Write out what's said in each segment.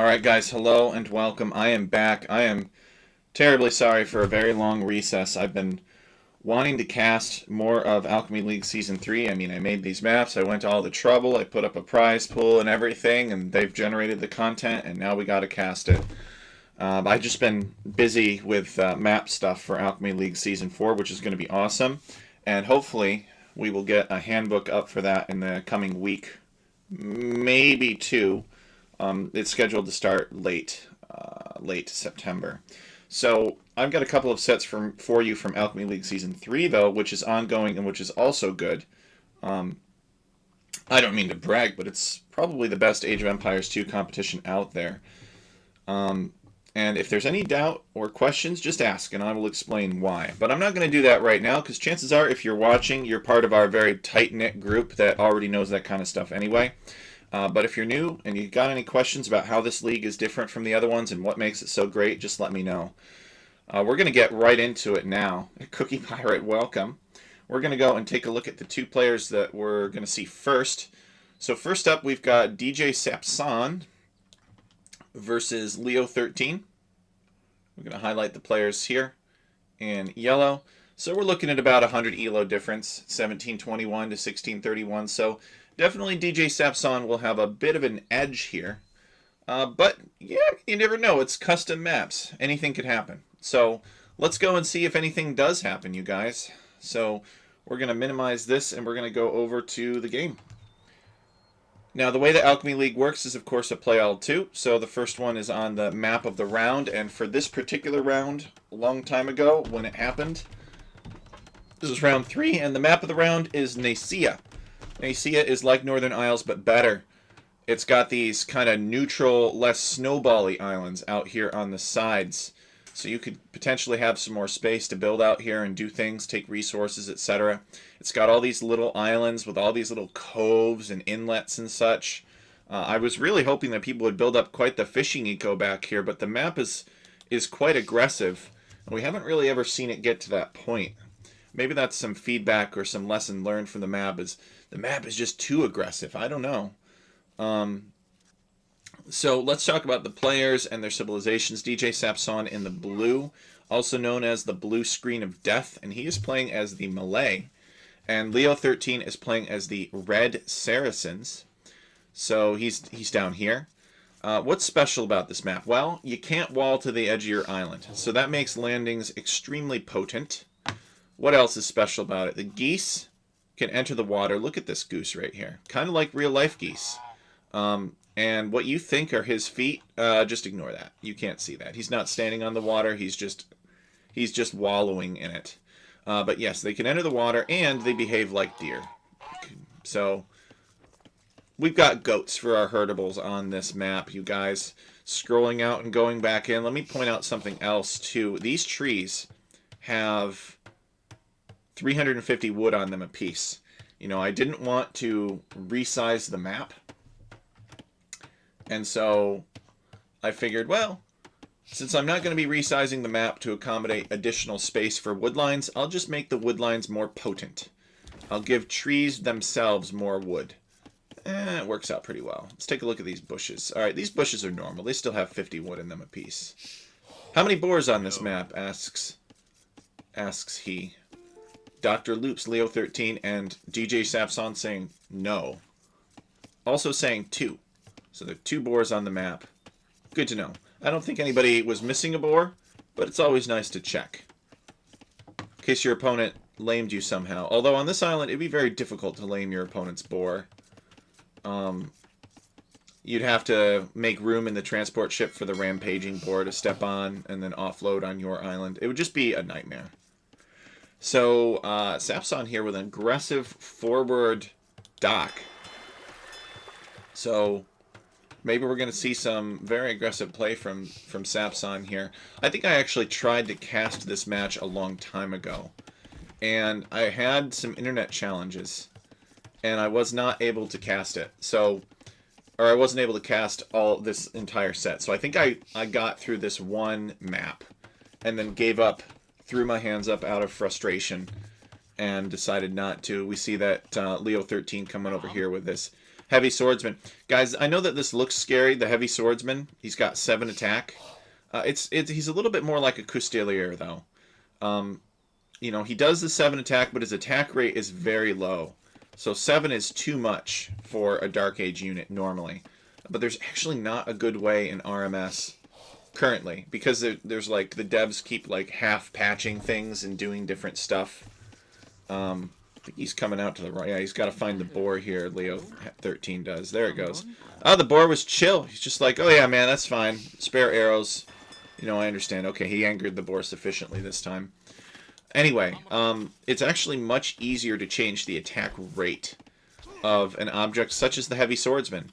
Alright guys, hello and welcome. I am back. I am terribly sorry for a very long recess. I've been wanting to cast more of Alchemy League Season 3. I mean, I made these maps, I went to all the trouble, I put up a prize pool and everything, and they've generated the content, and now we gotta cast it. I've just been busy with map stuff for Alchemy League Season 4, which is going to be awesome, and hopefully we will get a handbook up for that in the coming week, maybe two. It's scheduled to start late September. So I've got a couple of sets for you from Alchemy League Season 3, though, which is ongoing and which is also good. I don't mean to brag, but it's probably the best Age of Empires 2 competition out there. And if there's any doubt or questions, just ask, and I will explain why. But I'm not going to do that right now, because chances are, if you're watching, you're part of our very tight-knit group that already knows that kind of stuff anyway. But if you're new and you got any questions about how this league is different from the other ones and what makes it so great, just let me know. We're going to get right into it now. Cookie Pirate, welcome. We're going to go and take a look at the two players that we're going to see first. So first up, we've got DJ Sapson versus Leo 13. We're going to highlight the players here in yellow. So we're looking at about 100 elo difference, 1721 to 1631. So definitely DJ Sapson will have a bit of an edge here. But yeah, you never know. It's custom maps. Anything could happen. So let's go and see if anything does happen, you guys. So we're going to minimize this and we're going to go over to the game. Now, the way the Alchemy League works is, of course, a play all two. So the first one is on the map of the round. And for this particular round, a long time ago when it happened, this is round 3. And the map of the round is Nicaea. Nicaea is like Northern Isles, but better. It's got these kind of neutral, less snowbally islands out here on the sides. So you could potentially have some more space to build out here and do things, take resources, etc. It's got all these little islands with all these little coves and inlets and such. I was really hoping that people would build up quite the fishing eco back here, but the map is quite aggressive. And we haven't really ever seen it get to that point. Maybe that's some feedback or some lesson learned from the map. The map is just too aggressive. I don't know. So let's talk about the players and their civilizations. DJ Sapson in the blue, also known as the blue screen of death, and he is playing as the Malay. And Leo 13 is playing as the red Saracens. So he's down here. What's special about this map? Well, you can't wall to the edge of your island, so that makes landings extremely potent. What else is special about it? The geese can enter the water. Look at this goose right here. Kind of like real-life geese. And what you think are his feet, just ignore that. You can't see that. He's not standing on the water. He's just wallowing in it. But yes, they can enter the water, and they behave like deer. So we've got goats for our herdables on this map, you guys. Scrolling out and going back in. Let me point out something else, too. These trees have 350 wood on them apiece. You know, I didn't want to resize the map. And so I figured, well, since I'm not going to be resizing the map to accommodate additional space for woodlines, I'll just make the woodlines more potent. I'll give trees themselves more wood. It works out pretty well. Let's take a look at these bushes. All right, these bushes are normal. They still have 50 wood in them apiece. How many boars on this map, asks he. Dr. Loops, Leo 13, and DJ Sapson saying no. Also saying 2. So there are 2 boars on the map. Good to know. I don't think anybody was missing a boar, but it's always nice to check. In case your opponent lamed you somehow. Although on this island, it'd be very difficult to lame your opponent's boar. You'd have to make room in the transport ship for the rampaging boar to step on and then offload on your island. It would just be a nightmare. So, Sapson here with an aggressive forward dock. So maybe we're going to see some very aggressive play from Sapson here. I think I actually tried to cast this match a long time ago. And I had some internet challenges. And I was not able to cast it. So, or I wasn't able to cast all this entire set. So I think I got through this one map. And then gave up, threw my hands up out of frustration. And decided not to. We see that Leo 13 coming over here with this Heavy Swordsman. Guys, I know that this looks scary, the Heavy Swordsman. He's got 7 attack. He's a little bit more like a Custelier, though. You know, he does the 7 attack, but his attack rate is very low. So 7 is too much for a Dark Age unit normally. But there's actually not a good way in RMS currently, because there's like, the devs keep like half patching things and doing different stuff. I think he's coming out to the right. Yeah, he's got to find the boar here. Leo 13 does. There it goes. Oh, the boar was chill. He's just like, oh yeah, man, that's fine. Spare arrows. You know, I understand. Okay, he angered the boar sufficiently this time. Anyway, it's actually much easier to change the attack rate of an object such as the Heavy Swordsman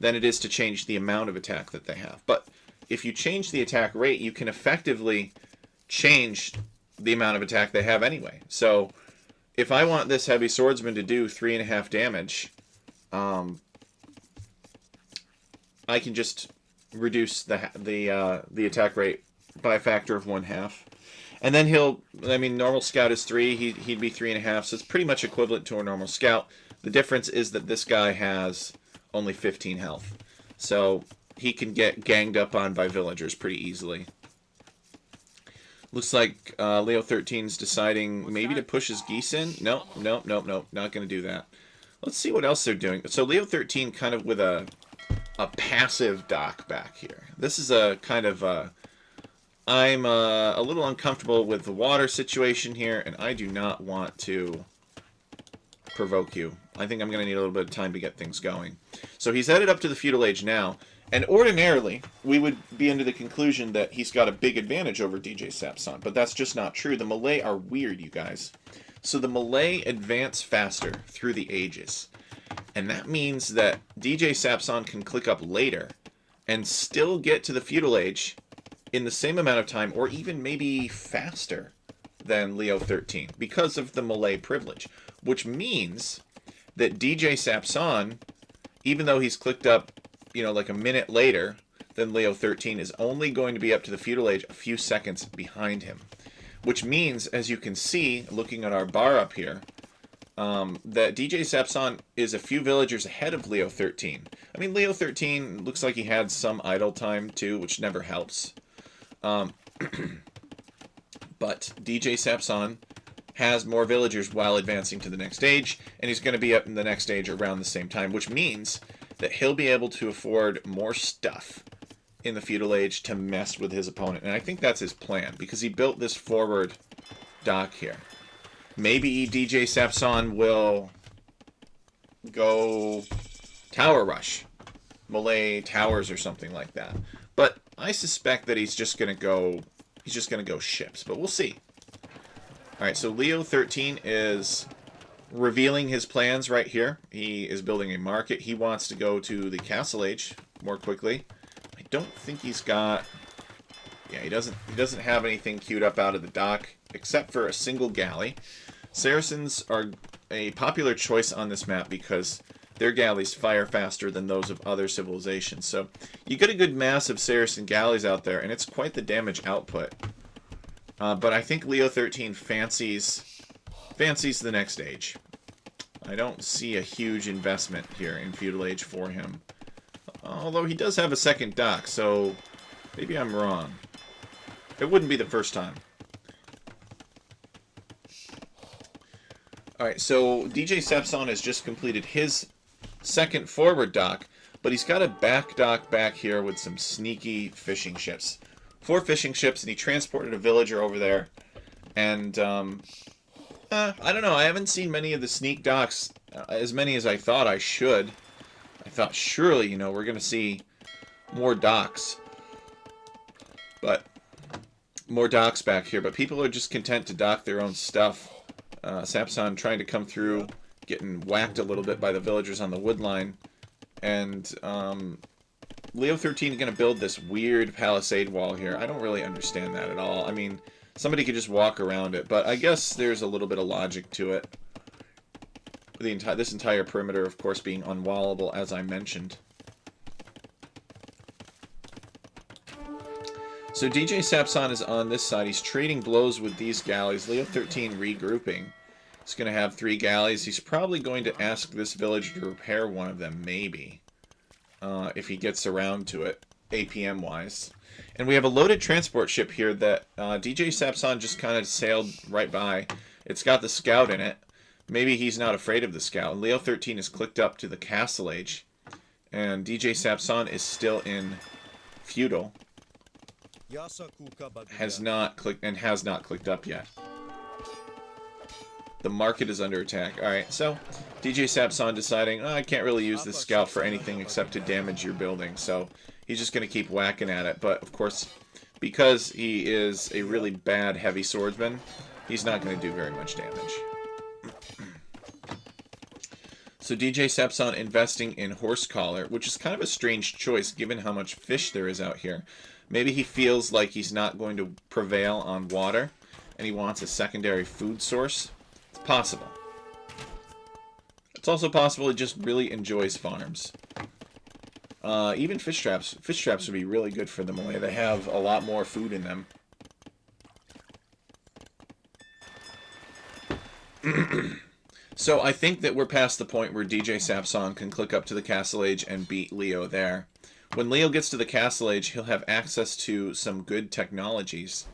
than it is to change the amount of attack that they have. But if you change the attack rate, you can effectively change the amount of attack they have anyway. So if I want this Heavy Swordsman to do 3.5 damage, I can just reduce the attack rate by a factor of 1/2. And then normal scout is 3, he'd be 3.5, so it's pretty much equivalent to a normal scout. The difference is that this guy has only 15 health. So he can get ganged up on by villagers pretty easily. Looks like Leo 13's deciding maybe to push his geese in. No, not going to do that. Let's see what else they're doing. So Leo 13 kind of with a passive dock back here. This is a kind of I'm a little uncomfortable with the water situation here, and I do not want to provoke you. I think I'm going to need a little bit of time to get things going. So he's headed up to the feudal age now, and ordinarily we would be under the conclusion that he's got a big advantage over DJ Sapson, but that's just not true. The Malay are weird, you guys. So the Malay advance faster through the ages, and that means that DJ Sapson can click up later and still get to the feudal age in the same amount of time, or even maybe faster than Leo 13, because of the Malay privilege. Which means that DJ Sapson, even though he's clicked up, you know, like a minute later than Leo 13, is only going to be up to the feudal age a few seconds behind him. Which means, as you can see, looking at our bar up here, that DJ Sapson is a few villagers ahead of Leo 13. I mean, Leo 13 looks like he had some idle time too, which never helps. But DJ Sapson has more villagers while advancing to the next stage, and he's going to be up in the next stage around the same time, which means that he'll be able to afford more stuff in the feudal age to mess with his opponent. And I think that's his plan, because he built this forward dock here. Maybe DJ Sapson will go Tower Rush, Malay Towers or something like that. But I suspect that he's just gonna go ships, but we'll see. Alright, so Leo 13 is revealing his plans right here. He is building a market. He wants to go to the Castle Age more quickly. I don't think he's got... Yeah, he doesn't have anything queued up out of the dock, except for a single galley. Saracens are a popular choice on this map because their galleys fire faster than those of other civilizations. So you get a good mass of Saracen galleys out there, and it's quite the damage output. But I think Leo 13 fancies the next age. I don't see a huge investment here in feudal age for him. Although he does have a second dock, so maybe I'm wrong. It wouldn't be the first time. Alright, so DJ Sapson has just completed his second forward dock, but he's got a back dock back here with some sneaky fishing ships. 4 fishing ships, and he transported a villager over there. And, I don't know, I haven't seen many of the sneak docks, as many as I thought I should. I thought, surely, you know, we're going to see more docks. But, more docks back here, but people are just content to dock their own stuff. Sapson trying to come through, getting whacked a little bit by the villagers on the wood line. And, Leo 13 is going to build this weird palisade wall here. I don't really understand that at all. I mean, somebody could just walk around it, but I guess there's a little bit of logic to it. This entire perimeter, of course, being unwallable, as I mentioned. So DJ Sapson is on this side. He's trading blows with these galleys. Leo 13 regrouping. He's going to have 3 galleys. He's probably going to ask this villager to repair one of them, maybe. If he gets around to it, APM-wise. And we have a loaded transport ship here that DJ Sapson just kind of sailed right by. It's got the scout in it. Maybe he's not afraid of the scout. Leo 13 is clicked up to the Castle Age. And DJ Sapson is still in Feudal. Has not clicked up yet. The market is under attack. Alright, so DJ Sapson deciding, I can't really use this scout for anything except to damage your building. So he's just going to keep whacking at it. But, of course, because he is a really bad heavy swordsman, he's not going to do very much damage. So DJ Sapson investing in Horse Collar, which is kind of a strange choice given how much fish there is out here. Maybe he feels like he's not going to prevail on water, and he wants a secondary food source. It's possible. It's also possible he just really enjoys farms. Even fish traps. Fish traps would be really good for them, only they have a lot more food in them. So I think that we're past the point where DJ Sapson can click up to the Castle Age and beat Leo there. When Leo gets to the Castle Age, he'll have access to some good technologies.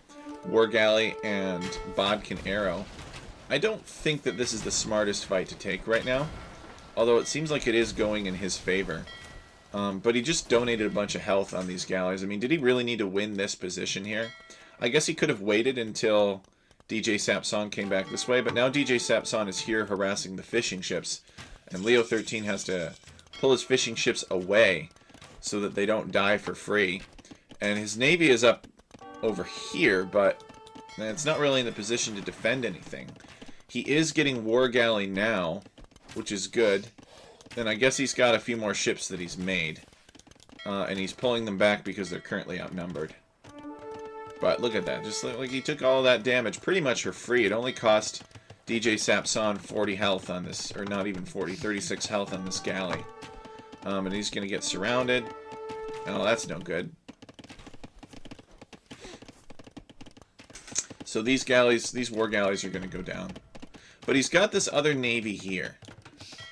War Galley and Bodkin Arrow. I don't think that this is the smartest fight to take right now, although it seems like it is going in his favor. But he just donated a bunch of health on these galleys. I mean, did he really need to win this position here? I guess he could have waited until DJ Sapson came back this way, but now DJ Sapson is here harassing the fishing ships, and Leo 13 has to pull his fishing ships away so that they don't die for free. And his navy is up over here, but it's not really in the position to defend anything. He is getting War Galley now, which is good. And I guess he's got a few more ships that he's made. And he's pulling them back because they're currently outnumbered. But look at that. Just like he took all that damage pretty much for free. It only cost DJ Sapson 40 health on this. Or not even 40, 36 health on this galley. And he's going to get surrounded. Oh, that's no good. So these galleys, these war galleys are going to go down. But he's got this other navy here.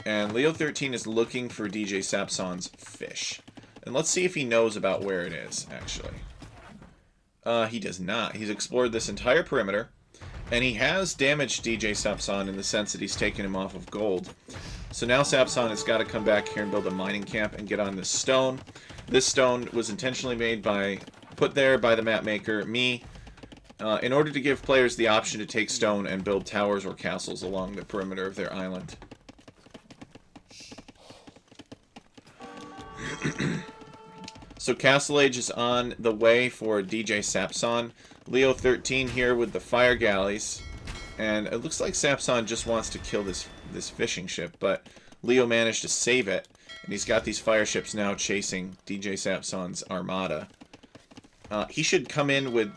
And Leo 13 is looking for DJ Sapson's fish. And let's see if he knows about where it is, actually. He does not. He's explored this entire perimeter. And he has damaged DJ Sapson in the sense that he's taken him off of gold. So now Sapson has got to come back here and build a mining camp and get on this stone. This stone was intentionally made put there by the map maker, me, in order to give players the option to take stone and build towers or castles along the perimeter of their island. So Castle Age is on the way for DJ Sapson. Leo 13 here with the fire galleys. And it looks like Sapson just wants to kill this fishing ship, but Leo managed to save it. And he's got these fire ships now chasing DJ Sapson's armada. He should come in with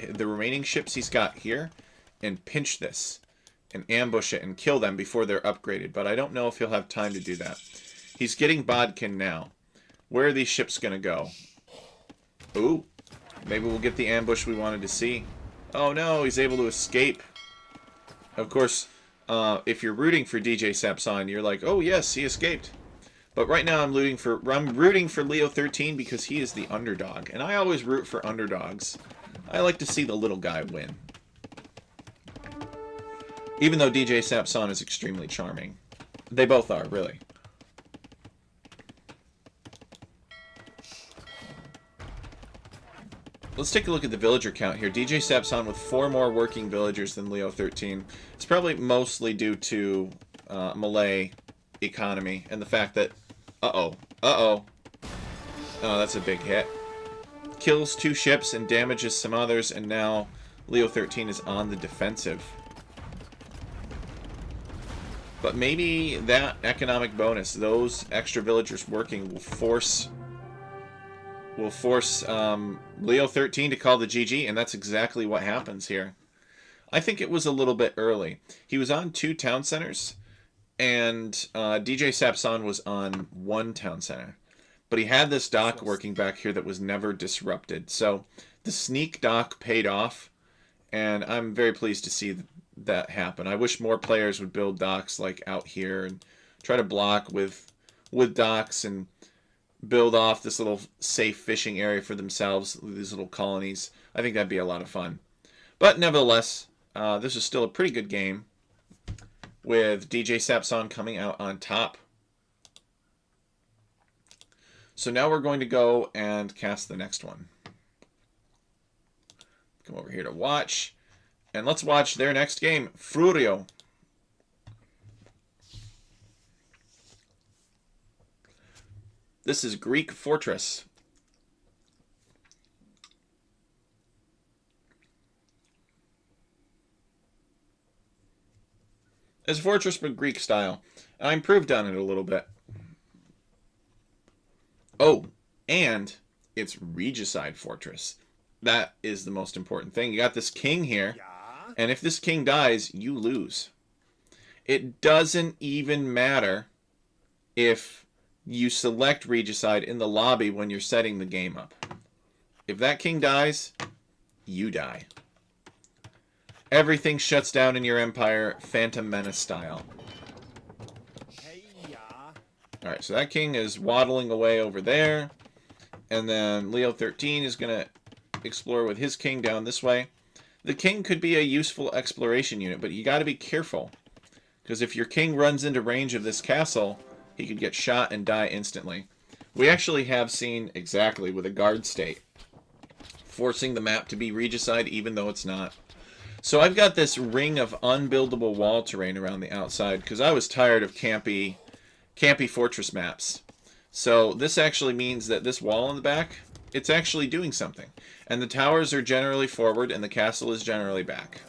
the remaining ships he's got here and pinch this and ambush it and kill them before they're upgraded. But I don't know if he'll have time to do that. He's getting Bodkin now. Where are these ships going to go? Ooh, maybe we'll get the ambush we wanted to see. Oh no, he's able to escape. Of course, if you're rooting for DJ Sapson, you're like, oh yes, he escaped. But right now I'm rooting for Leo 13 because he is the underdog. And I always root for underdogs. I like to see the little guy win. Even though DJ Sapson is extremely charming. They both are, really. Let's take a look at the villager count here. DJ Sapson with 4 more working villagers than Leo 13. It's probably mostly due to Malay economy and the fact that... Uh-oh. Oh, that's a big hit. Kills 2 ships and damages some others, and now Leo 13 is on the defensive. But maybe that economic bonus, those extra villagers working, will force Leo 13 to call the GG, and that's exactly what happens here. I think it was a little bit early. He was on 2 town centers, and DJ Sapson was on 1 town center. But he had this dock working back here that was never disrupted. So the sneak dock paid off, and I'm very pleased to see that happen. I wish more players would build docks like out here and try to block with docks and build off this little safe fishing area for themselves, these little colonies. I think that'd be a lot of fun. But nevertheless, this is still a pretty good game with DJ Sapson coming out on top. So now we're going to go and cast the next one. Come over here to watch. And let's watch their next game, Frurio. This is Greek Fortress. It's a fortress but Greek style. I improved on it a little bit. Oh, and it's Regicide Fortress. That is the most important thing. You got this king here, and if this king dies, you lose. It doesn't even matter if you select Regicide in the lobby when you're setting the game up. If that king dies, you die. Everything shuts down in your empire, Phantom Menace style. Alright, so that king is waddling away over there. And then Leo 13 is going to explore with his king down this way. The king could be a useful exploration unit, but you got to be careful. Because if your king runs into range of this castle, he could get shot and die instantly. We actually have seen exactly with a guard state, forcing the map to be Regicide even though it's not. So I've got this ring of unbuildable wall terrain around the outside because I was tired of campy fortress maps. So this actually means that this wall in the back, it's actually doing something. And the towers are generally forward and the castle is generally back.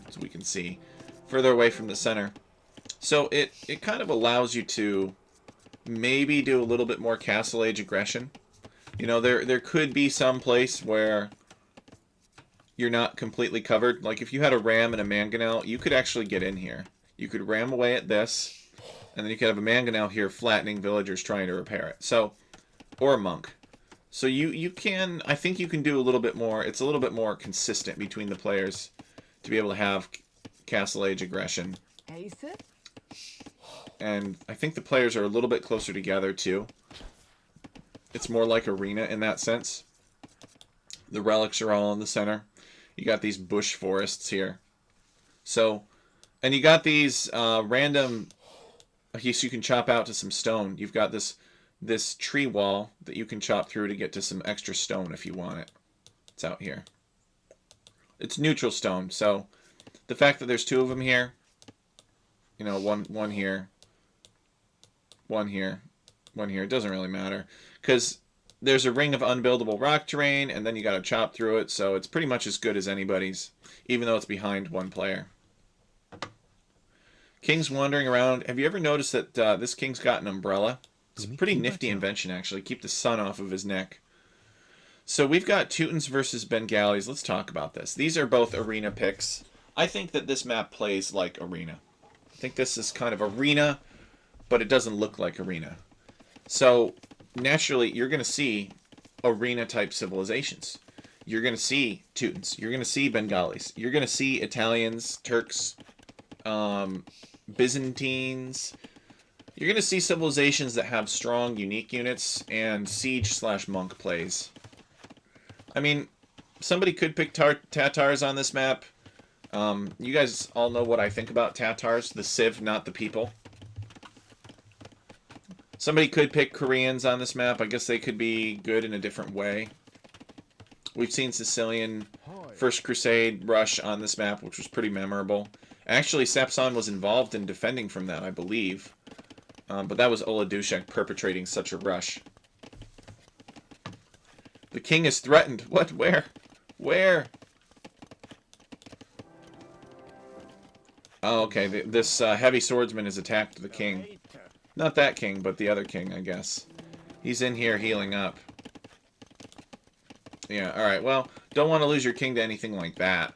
As we can see, further away from the center. So it kind of allows you to maybe do a little bit more castle age aggression. You know, there could be some place where you're not completely covered. Like if you had a ram and a mangonel, you could actually get in here. You could ram away at this, and then you could have a mangonel here flattening villagers trying to repair it. So, or a monk. So you can, I think you can do a little bit more. It's a little bit more consistent between the players to be able to have castle age aggression. And I think the players are a little bit closer together too. It's more like arena in that sense. The relics are all in the center. You got these bush forests here. So, and you got these random, so you can chop out to some stone. You've got this tree wall that you can chop through to get to some extra stone if you want it. It's out here. It's neutral stone, so the fact that there's two of them here, you know, one here, one here, one here, it doesn't really matter. Because there's a ring of unbuildable rock terrain, and then you got to chop through it, so it's pretty much as good as anybody's, even though it's behind one player. King's wandering around. Have you ever noticed that this king's got an umbrella? It's a pretty nifty invention, actually. Keep the sun off of his neck. So we've got Teutons versus Bengalis. Let's talk about this. These are both arena picks. I think that this map plays like arena. I think this is kind of arena, but it doesn't look like arena. So naturally, you're going to see arena-type civilizations. You're going to see Teutons. You're going to see Bengalis. You're going to see Italians, Turks, Byzantines. You're going to see civilizations that have strong, unique units and siege/monk plays. I mean, somebody could pick Tatars on this map. You guys all know what I think about Tatars. The civ, not the people. Somebody could pick Koreans on this map. I guess they could be good in a different way. We've seen Sicilian First Crusade rush on this map, which was pretty memorable. Actually, Sapson was involved in defending from that, I believe. But that was Ola Dushek perpetrating such a rush. The king is threatened. What? Where? Where? Oh, okay. This heavy swordsman has attacked the king. Not that king, but the other king, I guess. He's in here healing up. Yeah, alright. Well, don't want to lose your king to anything like that.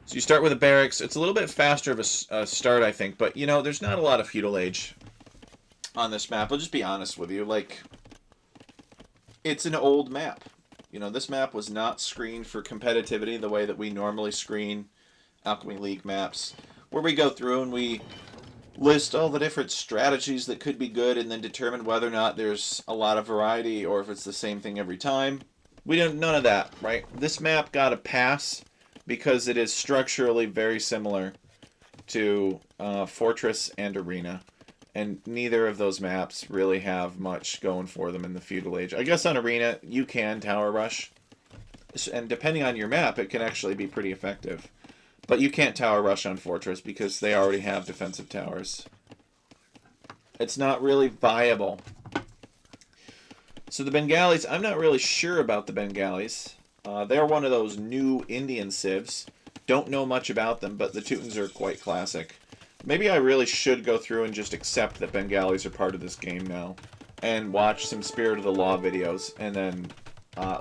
So you start with a barracks. It's a little bit faster of a start, I think. But, you know, there's not a lot of feudal age on this map. I'll just be honest with you. Like, it's an old map. You know, this map was not screened for competitivity the way that we normally screen Alchemy League maps, where we go through and we list all the different strategies that could be good and then determine whether or not there's a lot of variety or if it's the same thing every time. We don't, none of that, right? This map got a pass because it is structurally very similar to Fortress and Arena. And neither of those maps really have much going for them in the Feudal Age. I guess on Arena, you can Tower Rush. And depending on your map, it can actually be pretty effective. But you can't Tower Rush on Fortress because they already have defensive towers. It's not really viable. So the Bengalis, I'm not really sure about the Bengalis. They're one of those new Indian civs. Don't know much about them, but the Teutons are quite classic. Maybe I really should go through and just accept that Bengalis are part of this game now. And watch some Spirit of the Law videos and then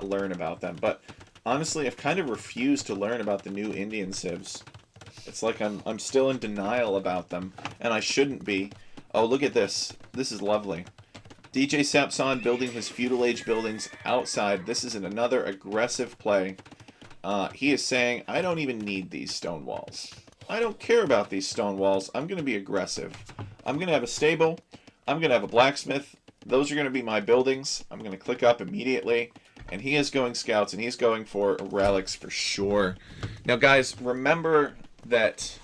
learn about them. But honestly, I've kind of refused to learn about the new Indian civs. It's like I'm still in denial about them, and I shouldn't be. Oh, look at this. This is lovely. DJ Sapson building his Feudal Age buildings outside. This is another aggressive play. He is saying, I don't even need these stone walls. I don't care about these stone walls. I'm going to be aggressive. I'm going to have a stable. I'm going to have a blacksmith. Those are going to be my buildings. I'm going to click up immediately. And he is going scouts, and he's going for relics for sure. Now, guys, remember that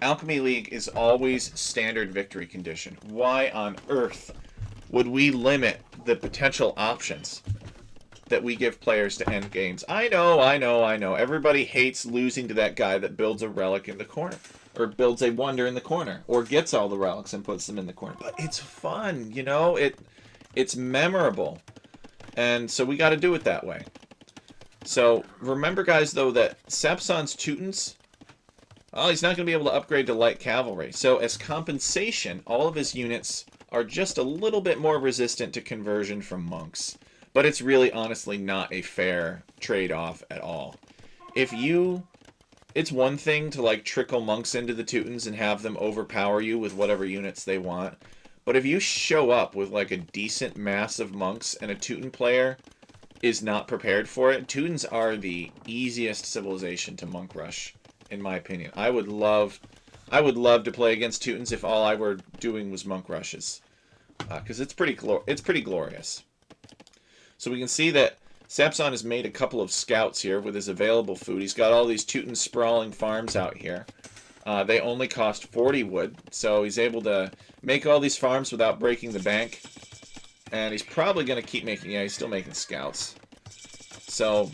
Alchemy League is always standard victory condition. Why on earth would we limit the potential options that we give players to end games? I know. Everybody hates losing to that guy that builds a relic in the corner, or builds a wonder in the corner, or gets all the relics and puts them in the corner. But it's fun, you know? It's memorable. And so we got to do it that way. So remember, guys, though, that Sapson's Teutons, well, he's not going to be able to upgrade to light cavalry. So as compensation, all of his units are just a little bit more resistant to conversion from monks. But it's really, honestly, not a fair trade-off at all. It's one thing to, like, trickle monks into the Teutons and have them overpower you with whatever units they want. But if you show up with, like, a decent mass of monks and a Teuton player is not prepared for it, Teutons are the easiest civilization to monk rush, in my opinion. I would love to play against Teutons if all I were doing was monk rushes, because it's pretty glorious. So we can see that Sapson has made a couple of scouts here with his available food. He's got all these Teuton sprawling farms out here. They only cost 40 wood, so he's able to make all these farms without breaking the bank. And he's probably going to keep making, yeah, he's still making scouts. So,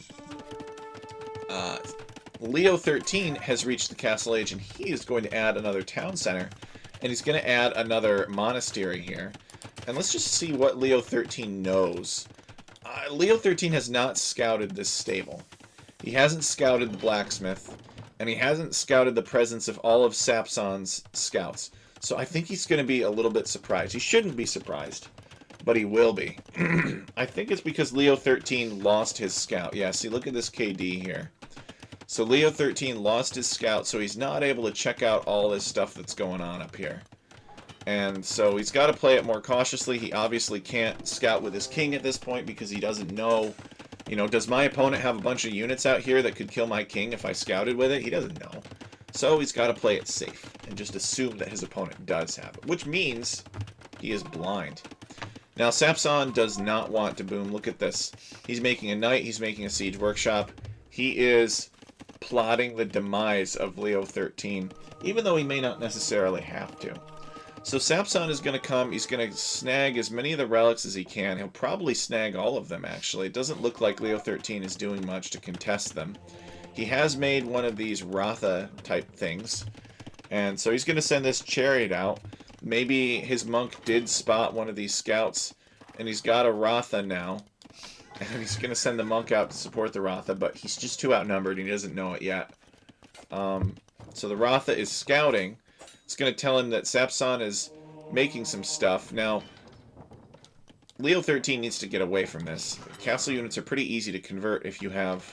Leo 13 has reached the Castle Age, and he is going to add another town center. And he's going to add another monastery here. And let's just see what Leo 13 knows. Leo 13 has not scouted this stable. He hasn't scouted the blacksmith. And he hasn't scouted the presence of all of Sapson's scouts. So I think he's going to be a little bit surprised. He shouldn't be surprised, but he will be. I think it's because Leo 13 lost his scout. Yeah, see, look at this KD here. So Leo 13 lost his scout, so he's not able to check out all this stuff that's going on up here. And so he's got to play it more cautiously. He obviously can't scout with his king at this point because he doesn't know, you know, does my opponent have a bunch of units out here that could kill my king if I scouted with it? He doesn't know. So he's got to play it safe and just assume that his opponent does have it, which means he is blind. Now, Sapson does not want to boom. Look at this. He's making a knight. He's making a siege workshop. He is plotting the demise of Leo 13, even though he may not necessarily have to. So Sapson is going to come. He's going to snag as many of the relics as he can. He'll probably snag all of them, actually. It doesn't look like Leo 13 is doing much to contest them. He has made one of these Ratha-type things. And so he's going to send this chariot out. Maybe his monk did spot one of these scouts, and he's got a Ratha now. And he's going to send the monk out to support the Ratha, but he's just too outnumbered, and he doesn't know it yet. So the Ratha is scouting. It's going to tell him that Sapson is making some stuff. Now, Leo 13 needs to get away from this. Castle units are pretty easy to convert if you have,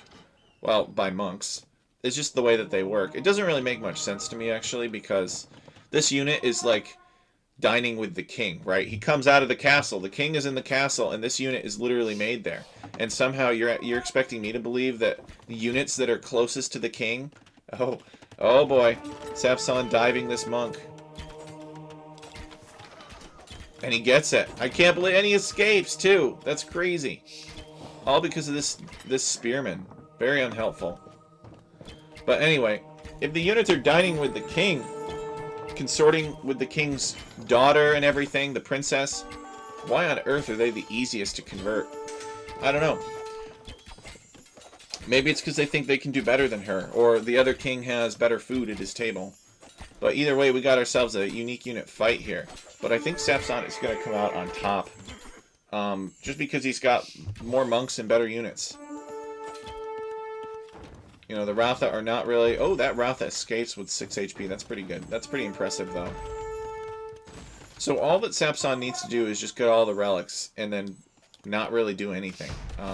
well, by monks. It's just the way that they work. It doesn't really make much sense to me, actually, because this unit is like dining with the king, right? He comes out of the castle. The king is in the castle, and this unit is literally made there. And somehow you're expecting me to believe that the units that are closest to the king... Oh boy. Sapson diving this monk. And he gets it. I can't believe... And he escapes, too. That's crazy. All because of this spearman. Very unhelpful. But anyway, if the units are dining with the king, consorting with the king's daughter and everything, the princess, why on earth are they the easiest to convert? I don't know. Maybe it's because they think they can do better than her, or the other king has better food at his table. But either way, we got ourselves a unique unit fight here. But I think Sapson is going to come out on top. Just because he's got more monks and better units. You know, the Ratha are not really... Oh, that Ratha escapes with 6 HP. That's pretty good. That's pretty impressive, though. So all that Sapson needs to do is just get all the relics, and then not really do anything.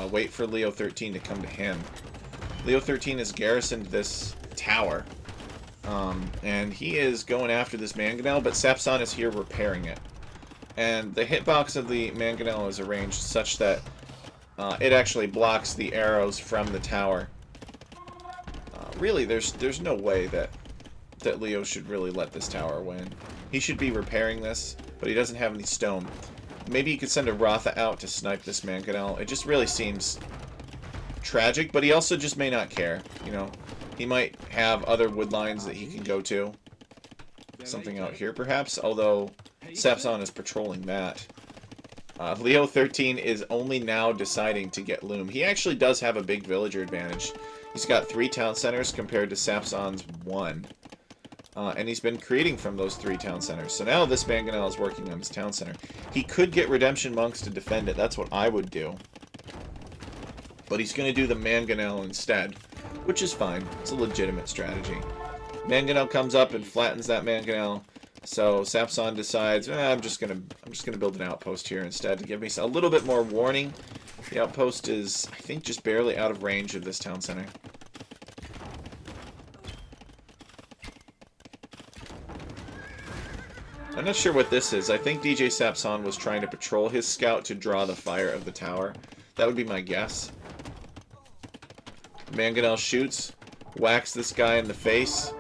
Wait for Leo 13 to come to him. Leo 13 has garrisoned this tower. And he is going after this mangonel, but Sapson is here repairing it. And the hitbox of the mangonel is arranged such that it actually blocks the arrows from the tower. Really, there's no way that Leo should really let this tower win. He should be repairing this, but he doesn't have any stone. Maybe he could send a Ratha out to snipe this mangonel. It just really seems tragic, but he also just may not care, you know. He might have other woodlines that he can go to. Something out here, perhaps, although Sapson is patrolling that. Leo 13 is only now deciding to get Loom. He actually does have a big villager advantage. He's got 3 town centers compared to Sapson's 1. And he's been creating from those 3 town centers. So now this mangonel is working on his town center. He could get redemption monks to defend it. That's what I would do. But he's going to do the mangonel instead, which is fine. It's a legitimate strategy. Mangonel comes up and flattens that mangonel. So Sapson decides, I'm just gonna build an outpost here instead to give me a little bit more warning. The outpost is, I think, just barely out of range of this town center. I'm not sure what this is. I think DJ Sapson was trying to patrol his scout to draw the fire of the tower. That would be my guess. Mangonel shoots, whacks this guy in the face.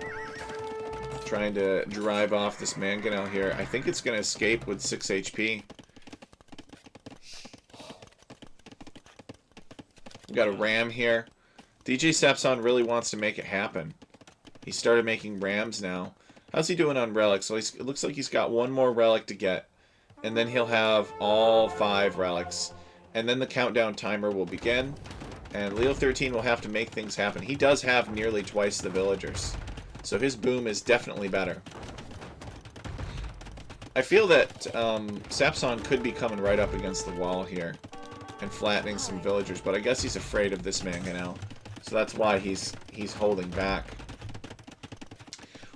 Trying to drive off this mangonel here. I think it's going to escape with 6 HP. We got a ram here. DJ Sapson really wants to make it happen. He started making rams now. How's he doing on relics? Well, it looks like he's got 1 more relic to get. And then he'll have all 5 relics. And then the countdown timer will begin. And Leo 13 will have to make things happen. He does have nearly twice the villagers. So his boom is definitely better. I feel that Sapson could be coming right up against the wall here and flattening some villagers, but I guess he's afraid of this mangonel. So that's why he's holding back.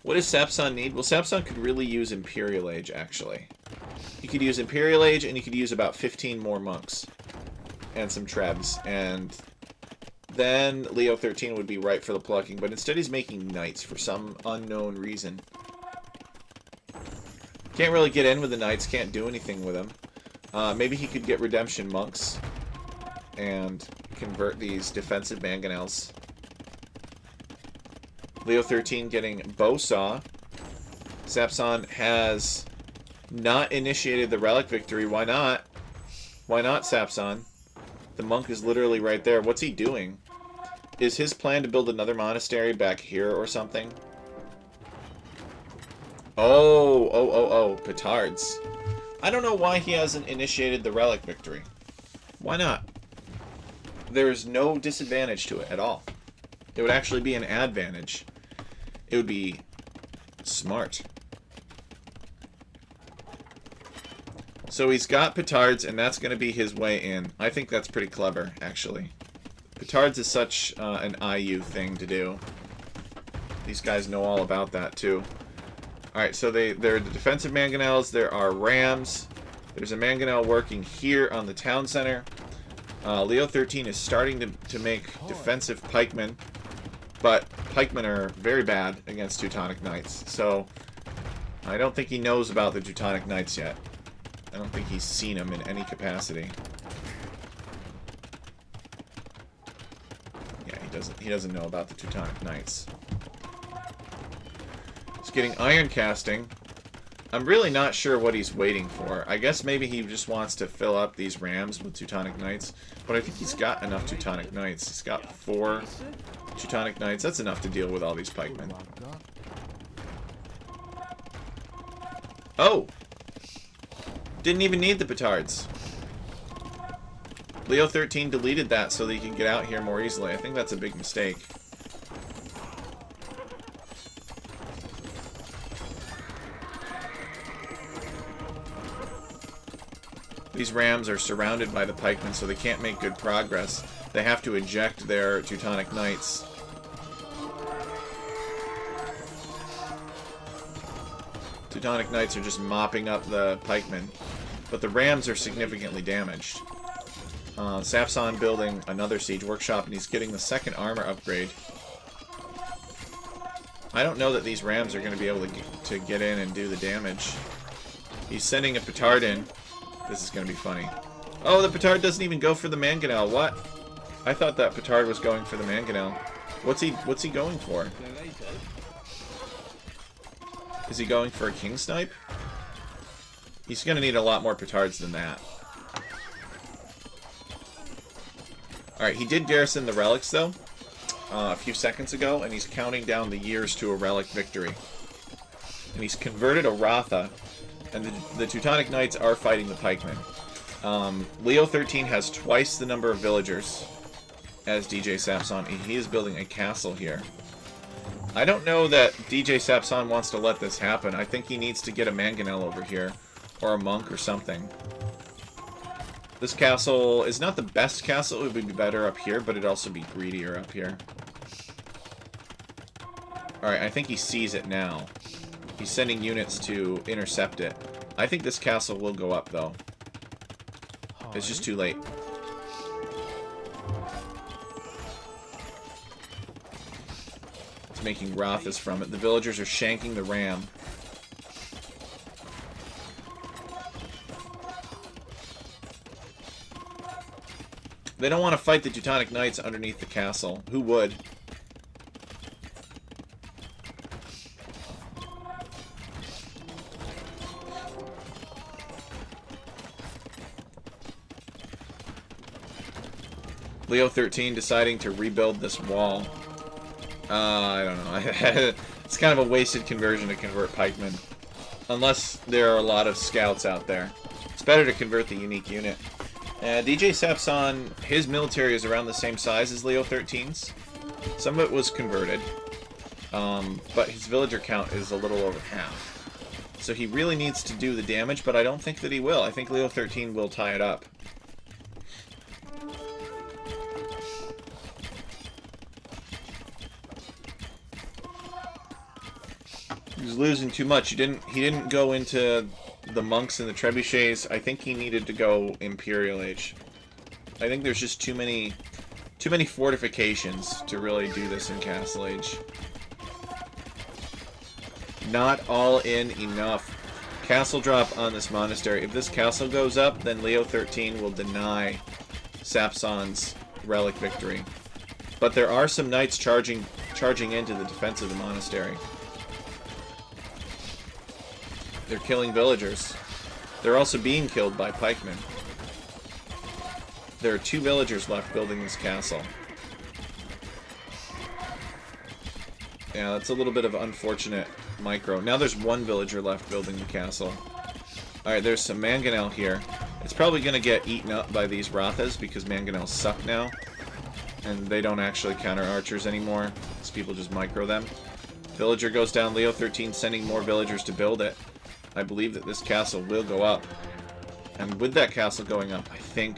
What does Sapson need? Well, Sapson could really use Imperial Age, actually. He could use Imperial Age, and he could use about 15 more monks. And some trebs. And then Leo 13 would be right for the plucking, but instead he's making knights for some unknown reason. Can't really get in with the knights, can't do anything with them. Maybe he could get redemption monks and convert these defensive mangonels. Leo 13 getting bowsaw. Sapson has not initiated the relic victory. Why not? Why not, Sapson? The monk is literally right there. What's he doing? Is his plan to build another monastery back here or something? Oh, petards. I don't know why he hasn't initiated the relic victory. Why not? There's no disadvantage to it at all. It would actually be an advantage. It would be smart. So he's got petards, and that's going to be his way in. I think that's pretty clever, actually. Petards is such an IU thing to do. These guys know all about that, too. Alright, so they're the defensive mangonels. There are rams. There's a mangonel working here on the town center. Leo 13 is starting to make defensive pikemen. But pikemen are very bad against Teutonic Knights. So I don't think he knows about the Teutonic Knights yet. I don't think he's seen them in any capacity. Yeah, he doesn't know about the Teutonic Knights. He's getting iron casting. I'm really not sure what he's waiting for. I guess maybe he just wants to fill up these rams with Teutonic Knights. But I think he's got enough Teutonic Knights. He's got 4 Teutonic Knights. That's enough to deal with all these pikemen. Oh! Didn't even need the petards. Leo 13 deleted that so that he can get out here more easily. I think that's a big mistake. These rams are surrounded by the pikemen, so they can't make good progress. They have to eject their Teutonic Knights. Teutonic Knights are just mopping up the pikemen. But the rams are significantly damaged. Sapson building another siege workshop, and he's getting the 2nd armor upgrade. I don't know that these rams are going to be able to get in and do the damage. He's sending a petard in. This is going to be funny. Oh, the petard doesn't even go for the mangonel. What? I thought that petard was going for the mangonel. What's he going for? Is he going for a king snipe? He's going to need a lot more petards than that. Alright, he did garrison the relics, though, a few seconds ago, and he's counting down the years to a relic victory. And he's converted a Ratha, and the Teutonic Knights are fighting the pikemen. Leo 13 has twice the number of villagers as DJ Sapson. He is building a castle here. I don't know that DJ Sapson wants to let this happen. I think he needs to get a mangonel over here, or a monk or something. This castle is not the best castle. It would be better up here, but it'd also be greedier up here. Alright, I think he sees it now. He's sending units to intercept it. I think this castle will go up, though. It's just too late. It's making Rathas from it. The villagers are shanking the ram. They don't want to fight the Teutonic Knights underneath the castle. Who would? Leo 13 deciding to rebuild this wall. I don't know. It's kind of a wasted conversion to convert pikemen. Unless there are a lot of scouts out there. It's better to convert the unique unit. DJ Sapson, his military is around the same size as Leo 13's. Some of it was converted. But his villager count is a little over half. So he really needs to do the damage, but I don't think that he will. I think Leo 13 will tie it up. He's losing too much. He didn't go into the monks and the trebuchets. I think he needed to go Imperial Age. I think there's just too many fortifications to really do this in Castle Age. Not all in enough. Castle drop on this monastery. If this castle goes up, then Leo 13 will deny Sapson's relic victory. But there are some knights charging into the defense of the monastery. They're killing villagers. They're also being killed by pikemen. There are 2 villagers left building this castle. Yeah, that's a little bit of unfortunate micro. Now there's 1 villager left building the castle. Alright, there's some mangonel here. It's probably going to get eaten up by these Rathas because mangonels suck now. And they don't actually counter archers anymore. These people just micro them. Villager goes down. Leo 13 sending more villagers to build it. I believe that this castle will go up. And with that castle going up, I think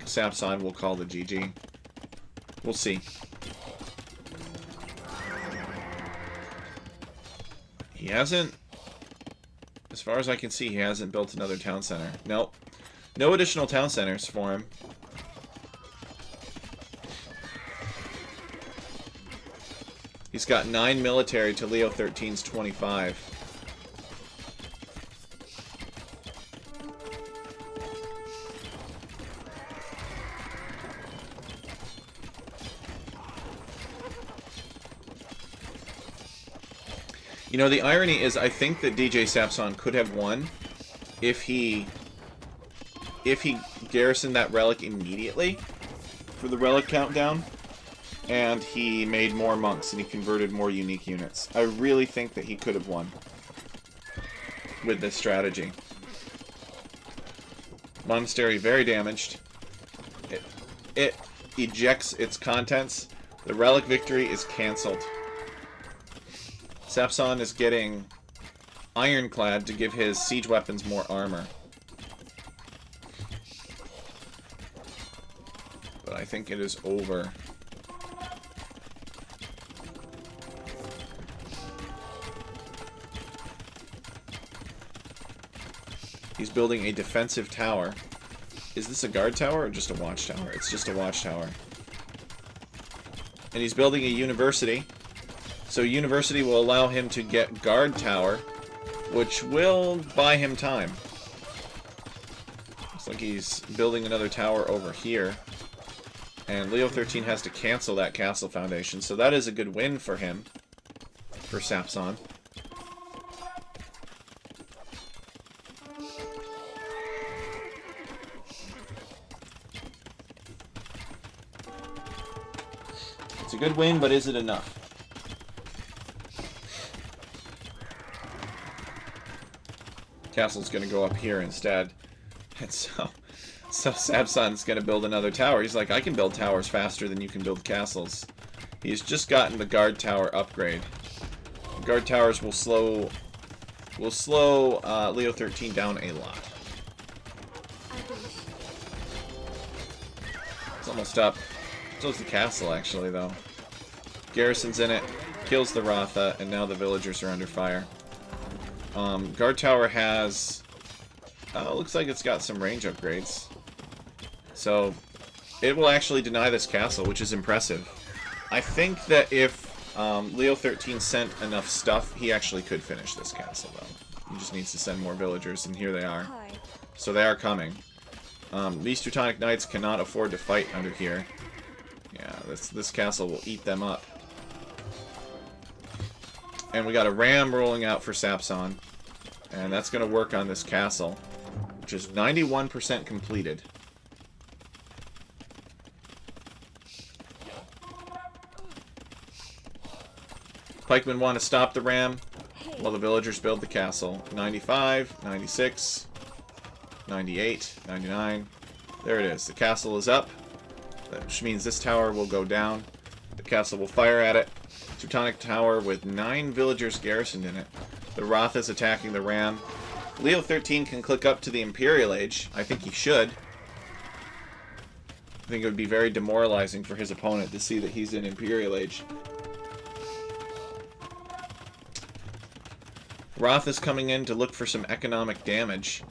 Sapson will call the GG. We'll see. He hasn't, as far as I can see, he hasn't built another town center. Nope. No additional town centers for him. He's got 9 military to Leo 13's 25. You know, the irony is I think that DJ Sapson could have won if he garrisoned that relic immediately for the relic countdown, and he made more monks and he converted more unique units. I really think that he could have won with this strategy. Monastery very damaged. It ejects its contents. The relic victory is cancelled. Sapson is getting ironclad to give his siege weapons more armor. But I think it is over. He's building a defensive tower. Is this a guard tower or just a watchtower? It's just a watchtower. And he's building a university. So university will allow him to get guard tower, which will buy him time. Looks like he's building another tower over here. And Leo 13 has to cancel that castle foundation. So that is a good win for him. For Sapson. It's a good win, but is it enough? Castle's going to go up here instead. And so Sapson's going to build another tower. He's like, I can build towers faster than you can build castles. He's just gotten the guard tower upgrade. Guard towers will slow Leo 13 down a lot. It's almost up. So is the castle, actually, though. Garrison's in it, kills the Ratha, and now the villagers are under fire. Guard tower has... looks like it's got some range upgrades. So, it will actually deny this castle, which is impressive. I think that if Leo 13 sent enough stuff, he actually could finish this castle, though. He just needs to send more villagers, and here they are. So they are coming. These Teutonic Knights cannot afford to fight under here. Yeah, this castle will eat them up. And we got a ram rolling out for Sapson. And that's going to work on this castle, which is 91% completed. Pikemen want to stop the ram while the villagers build the castle. 95, 96, 98, 99. There it is. The castle is up, which means this tower will go down. The castle will fire at it. Teutonic tower with 9 villagers garrisoned in it. The Wrath is attacking the ram. Leo 13 can click up to the Imperial Age. I think he should. I think it would be very demoralizing for his opponent to see that he's in Imperial Age. Wrath is coming in to look for some economic damage.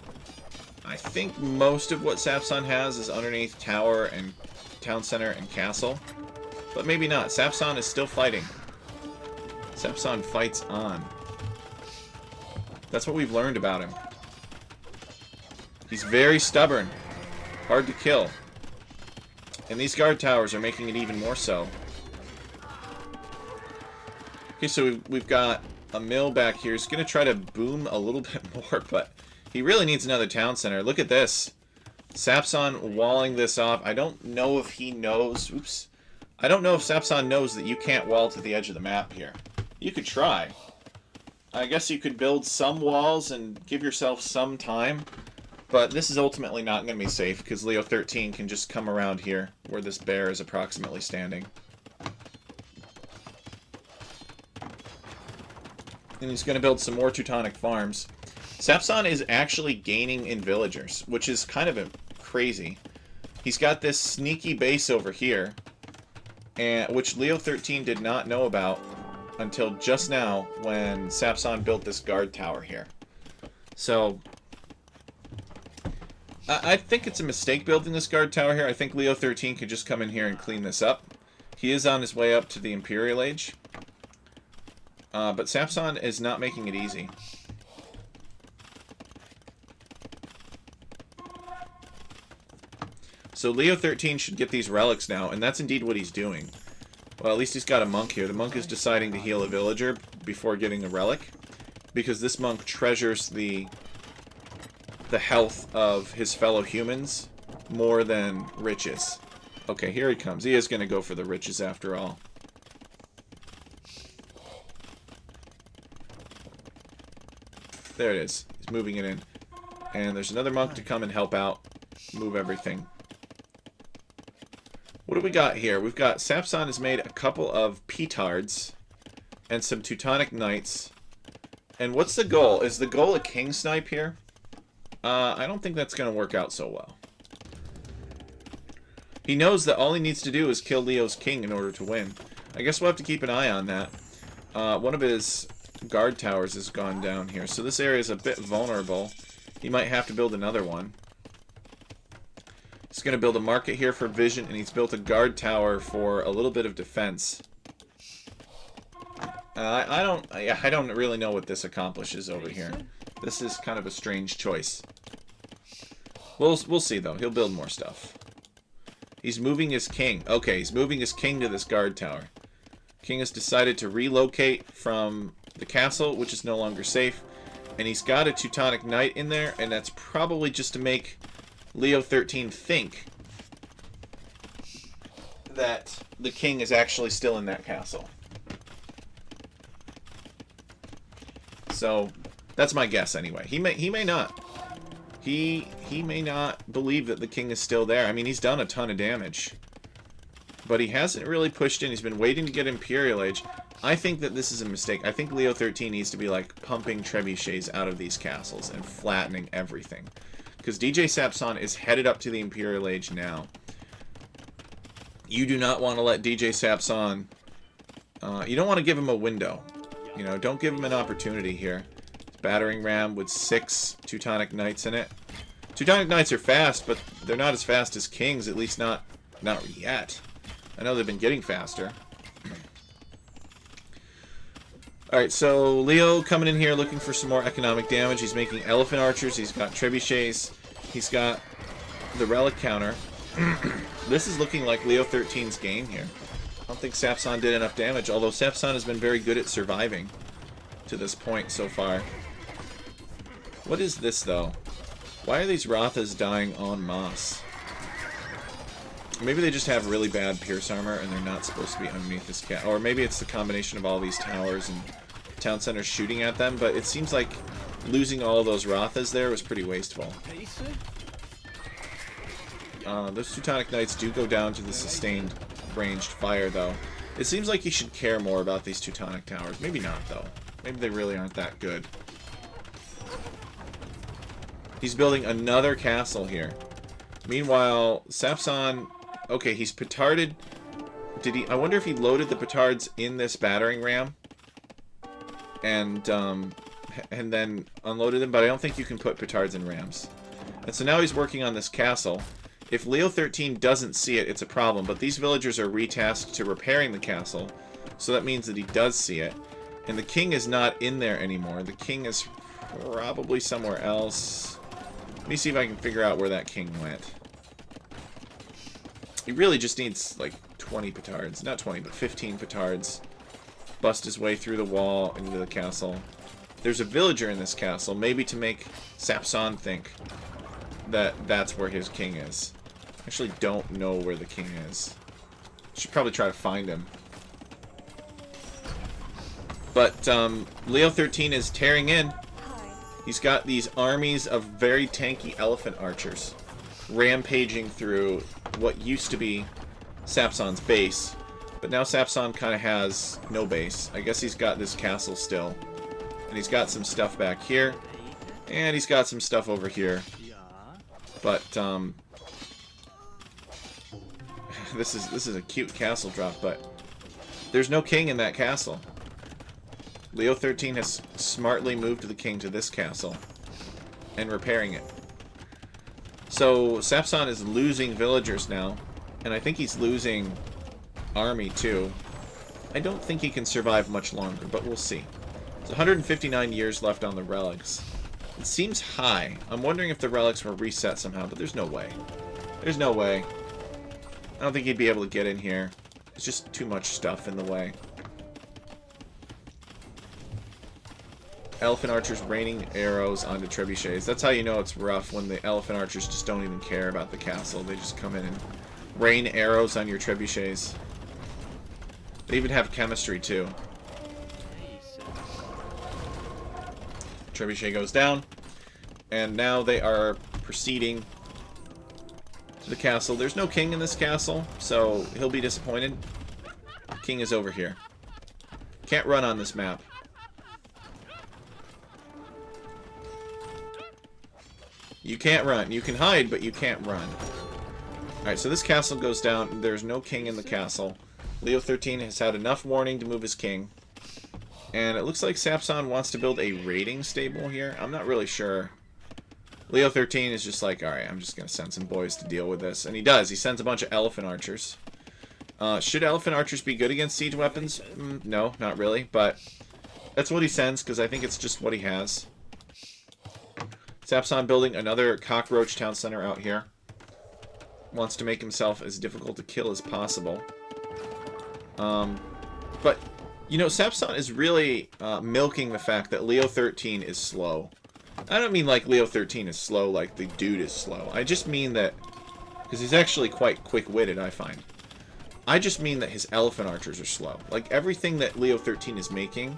I think most of what Sapson has is underneath tower and town center and castle. But maybe not. Sapson is still fighting. Sapson fights on. That's what we've learned about him. He's very stubborn. Hard to kill. And these guard towers are making it even more so. Okay, so we've got a mill back here. He's going to try to boom a little bit more, but he really needs another town center. Look at this. Sapson walling this off. I don't know if he knows. Oops. I don't know if Sapson knows that you can't wall to the edge of the map here. You could try. I guess you could build some walls and give yourself some time. But this is ultimately not going to be safe because Leo 13 can just come around here where this bear is approximately standing. And he's going to build some more Teutonic farms. Sapson is actually gaining in villagers, which is kind of crazy. He's got this sneaky base over here, and which Leo 13 did not know about until just now when Sapson built this guard tower here. So, I think it's a mistake building this guard tower here. I think Leo 13 could just come in here and clean this up. He is on his way up to the Imperial Age. But Sapson is not making it easy. So Leo 13 should get these relics now, and that's indeed what he's doing. Well, at least he's got a monk here. The monk is deciding to heal a villager before getting a relic. because this monk treasures the health of his fellow humans more than riches. Okay, here he comes. He is going to go for the riches after all. There it is. He's moving it in. And there's another monk to come and help out. Move everything. What do we got here? We've got Sapson has made a couple of petards and some Teutonic Knights. And what's the goal? Is the goal a king snipe here? I don't think that's going to work out so well. He knows that all he needs to do is kill Leo's king in order to win. I guess we'll have to keep an eye on that. One of his guard towers has gone down here, so this area is a bit vulnerable. He might have to build another one. He's going to build a market here for vision, and he's built a guard tower for a little bit of defense. I don't really know what this accomplishes over here. This is kind of a strange choice. We'll see, though. He'll build more stuff. He's moving his king. Okay, he's moving his king to this guard tower. King has decided to relocate from the castle, which is no longer safe. And he's got a Teutonic Knight in there, and that's probably just to make Leo 13 think that the king is actually still in that castle. So that's my guess anyway. He may not. He may not believe that the king is still there. I mean, he's done a ton of damage. But he hasn't really pushed in. He's been waiting to get Imperial Age. I think that this is a mistake. I think Leo 13 needs to be like pumping trebuchets out of these castles and flattening everything. Because DJ Sapson is headed up to the Imperial Age now. You do not want to let DJ Sapson... you don't want to give him a window. You know, don't give him an opportunity here. Battering ram with 6 Teutonic Knights in it. Teutonic Knights are fast, but they're not as fast as kings, at least not yet. I know they've been getting faster. Alright, so Leo coming in here looking for some more economic damage. He's making elephant archers, he's got trebuchets, he's got the relic counter. This is looking like Leo 13's game here. I don't think Sapson did enough damage, although Sapson has been very good at surviving to this point so far. What is this, though? Why are these Rathas dying en masse? Maybe they just have really bad Pierce armor and they're not supposed to be underneath this cat. Or maybe it's the combination of all these towers and town centers shooting at them, but it seems like losing all those Rathas there was pretty wasteful. Those Teutonic Knights do go down to the sustained ranged fire, though. It seems like he should care more about these Teutonic towers. Maybe not, though. Maybe they really aren't that good. He's building another castle here. Meanwhile, Sapson... Okay, he's petarded. Did he... I wonder if he loaded the petards in this battering ram. And then unloaded them. But I don't think you can put petards in rams. And so now he's working on this castle. If Leo 13 doesn't see it, it's a problem. But these villagers are retasked to repairing the castle. So that means that he does see it. And the king is not in there anymore. The king is probably somewhere else. Let me see if I can figure out where that king went. He really just needs, like, 20 petards. Not 20, but 15 petards. Bust his way through the wall into the castle. There's a villager in this castle, maybe to make Sapson think that that's where his king is. I actually don't know where the king is. Should probably try to find him. But Leo 13 is tearing in. He's got these armies of very tanky elephant archers rampaging through what used to be Sapson's base. But now Sapson kind of has no base. I guess he's got this castle still. And he's got some stuff back here. And he's got some stuff over here. But this is a cute castle drop, but there's no king in that castle. Leo 13 has smartly moved the king to this castle and repairing it. So Sapson is losing villagers now, and I think he's losing army too. I don't think he can survive much longer, but we'll see. There's 159 years left on the relics. It seems high. I'm wondering if the relics were reset somehow, but there's no way. There's no way. I don't think he'd be able to get in here. There's just too much stuff in the way. Elephant archers raining arrows onto trebuchets. That's how you know it's rough, when the elephant archers just don't even care about the castle. They just come in and rain arrows on your trebuchets. They even have chemistry too. Trebuchet goes down, and now they are proceeding to the castle. There's no king in this castle, so he'll be disappointed. The king is over here. Can't run on this map. You can't run. You can hide, but you can't run. Alright, so this castle goes down. There's no king in the castle. Leo 13 has had enough warning to move his king. And it looks like Sapson wants to build a raiding stable here. I'm not really sure. Leo 13 is just like, alright, I'm just going to send some boys to deal with this. And he does. He sends a bunch of elephant archers. Should elephant archers be good against siege weapons? No, not really. But that's what he sends, because I think it's just what he has. Sapson building another cockroach town center out here. Wants to make himself as difficult to kill as possible. But, you know, Sapson is really milking the fact that Leo 13 is slow. I don't mean like Leo 13 is slow, like the dude is slow. I just mean that, because he's actually quite quick-witted, I find. I just mean that his elephant archers are slow. Like, everything that Leo 13 is making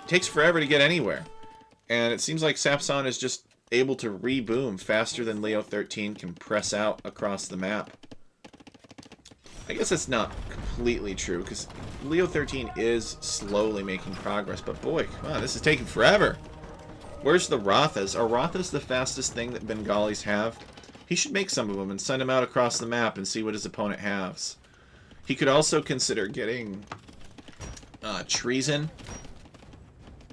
takes forever to get anywhere. And it seems like Sapson is just able to reboom faster than Leo 13 can press out across the map. I guess that's not completely true, because Leo 13 is slowly making progress. But boy, come on, this is taking forever. Where's the Rothas? Are Rothas the fastest thing that Bengalis have? He should make some of them and send them out across the map and see what his opponent has. He could also consider getting treason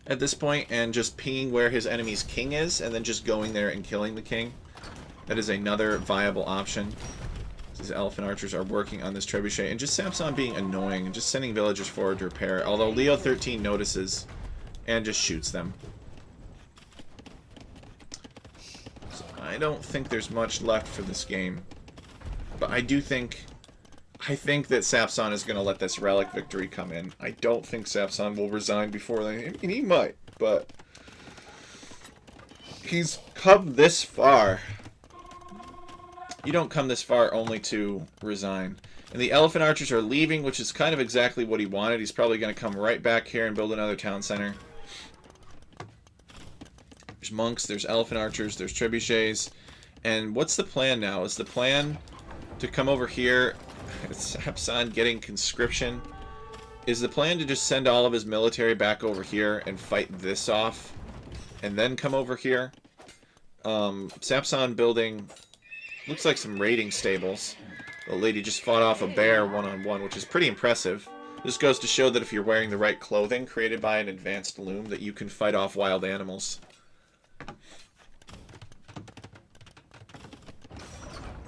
at this point and just pinging where his enemy's king is and then just going there and killing the king. That is another viable option. His elephant archers are working on this trebuchet, and just Sapson being annoying and just sending villagers forward to repair it. Although Leo 13 notices and just shoots them. So I don't think there's much left for this game. But I think that Sapson is going to let this relic victory come in. I don't think Sapson will resign before then. I mean, he might, but he's come this far. You don't come this far only to resign. And the elephant archers are leaving, which is kind of exactly what he wanted. He's probably going to come right back here and build another town center. There's monks, there's elephant archers, there's trebuchets. And what's the plan now? Is the plan to come over here? Sapson getting conscription. Is the plan to just send all of his military back over here and fight this off? And then come over here? Sapson building... looks like some raiding stables. The lady just fought off a bear one-on-one, which is pretty impressive. This goes to show that if you're wearing the right clothing created by an advanced loom, that you can fight off wild animals.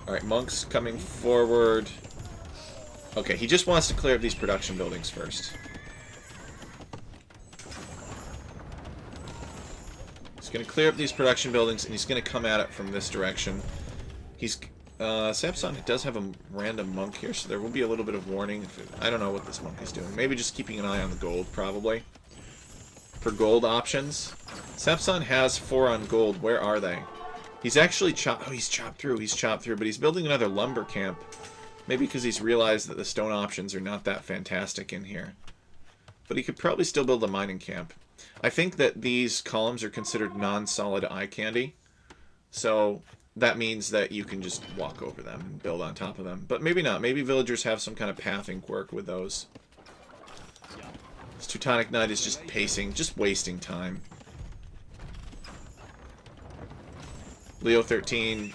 Alright, monks coming forward. Okay, he just wants to clear up these production buildings first. He's going to clear up these production buildings, and he's going to come at it from this direction. He's Sapson does have a random monk here, so there will be a little bit of warning. I don't know what this monk is doing. Maybe just keeping an eye on the gold, probably. For gold options. Sapson has 4 on gold. Where are they? He's actually chopped... oh, he's chopped through. He's chopped through, but he's building another lumber camp. Maybe because he's realized that the stone options are not that fantastic in here. But he could probably still build a mining camp. I think that these columns are considered non-solid eye candy. So... that means that you can just walk over them and build on top of them. But maybe not. Maybe villagers have some kind of pathing quirk with those. This Teutonic Knight is just pacing, just wasting time. Leo 13.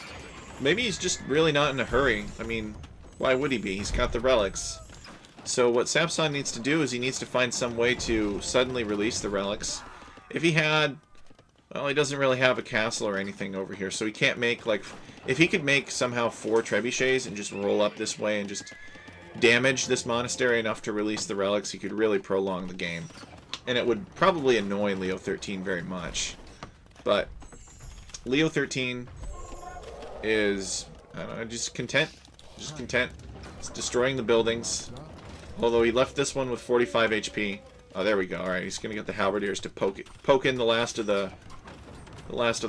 Maybe he's just really not in a hurry. I mean, why would he be? He's got the relics. So what Sapson needs to do is he needs to find some way to suddenly release the relics. If he had... well, he doesn't really have a castle or anything over here, so he can't make, like... if he could make somehow 4 trebuchets and just roll up this way and just damage this monastery enough to release the relics, he could really prolong the game. And it would probably annoy Leo 13 very much. But Leo 13 is, I don't know, just content. Just content. He's destroying the buildings. Although he left this one with 45 HP. Oh, there we go. All right, he's gonna get the halberdiers to poke in the last of the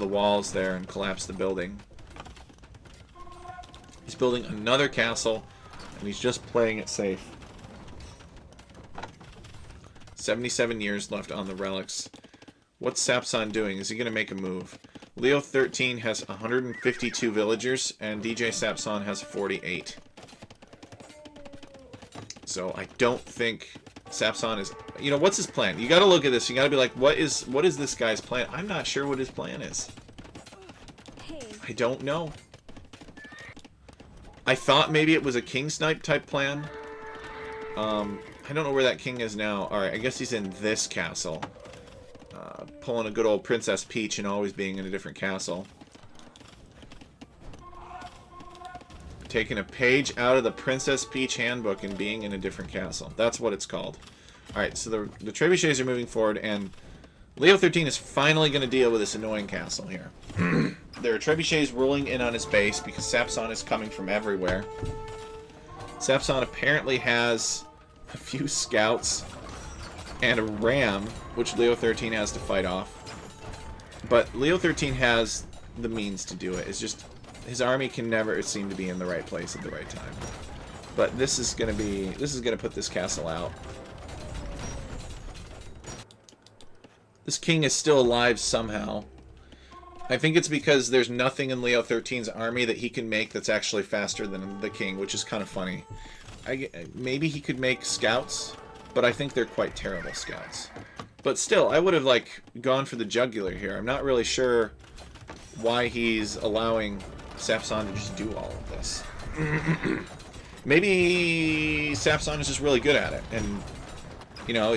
walls there and collapse the building. He's building another castle, and he's just playing it safe. 77 years left on the relics. What's Sapson doing? Is he gonna make a move? Leo 13 has 152 villagers, and DJ Sapson has 48. So I don't think Sapson is... You know, what's his plan? You gotta look at this. You gotta be like, what is this guy's plan? I'm not sure what his plan is. I don't know. I thought maybe it was a king snipe type plan. I don't know where that king is now. Alright, I guess he's in this castle. Pulling a good old Princess Peach and always being in a different castle. Taking a page out of the Princess Peach handbook and being in a different castle. That's what it's called. Alright, so the trebuchets are moving forward, and Leo 13 is finally going to deal with this annoying castle here. There are trebuchets rolling in on his base because Sapson is coming from everywhere. Sapson apparently has a few scouts and a ram, which Leo 13 has to fight off. But Leo 13 has the means to do it. It's just his army can never seem to be in the right place at the right time. But this is gonna put this castle out. This king is still alive somehow. I think it's because there's nothing in Leo 13's army that he can make that's actually faster than the king, which is kind of funny. Maybe he could make scouts, but I think they're quite terrible scouts. But still, I would have, like, gone for the jugular here. I'm not really sure why he's allowing Sapson to just do all of this. Maybe Sapson is just really good at it, and, you know,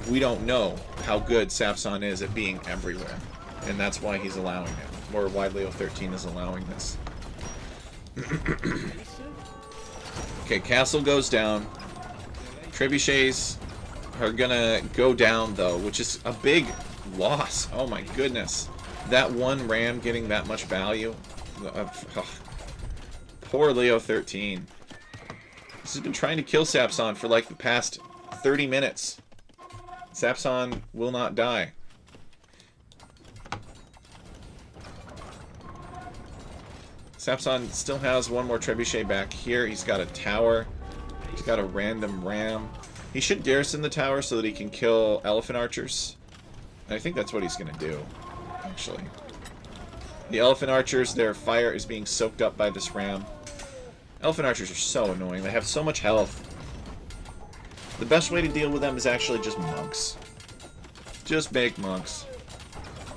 we don't know how good Sapson is at being everywhere. And that's why he's allowing it, or why Leo 13 is allowing this. Okay, castle goes down. Trebuchets are gonna go down, though, which is a big loss. Oh my goodness. That one ram getting that much value. Poor Leo 13. This has been trying to kill Sapson for like the past 30 minutes. Sapson will not die. Sapson still has one more trebuchet back here. He's got a tower. He's got a random ram. He should garrison the tower so that he can kill elephant archers. And I think that's what he's going to do, actually. The elephant archers, their fire is being soaked up by this ram. Elephant archers are so annoying. They have so much health. The best way to deal with them is actually just monks. Just make monks.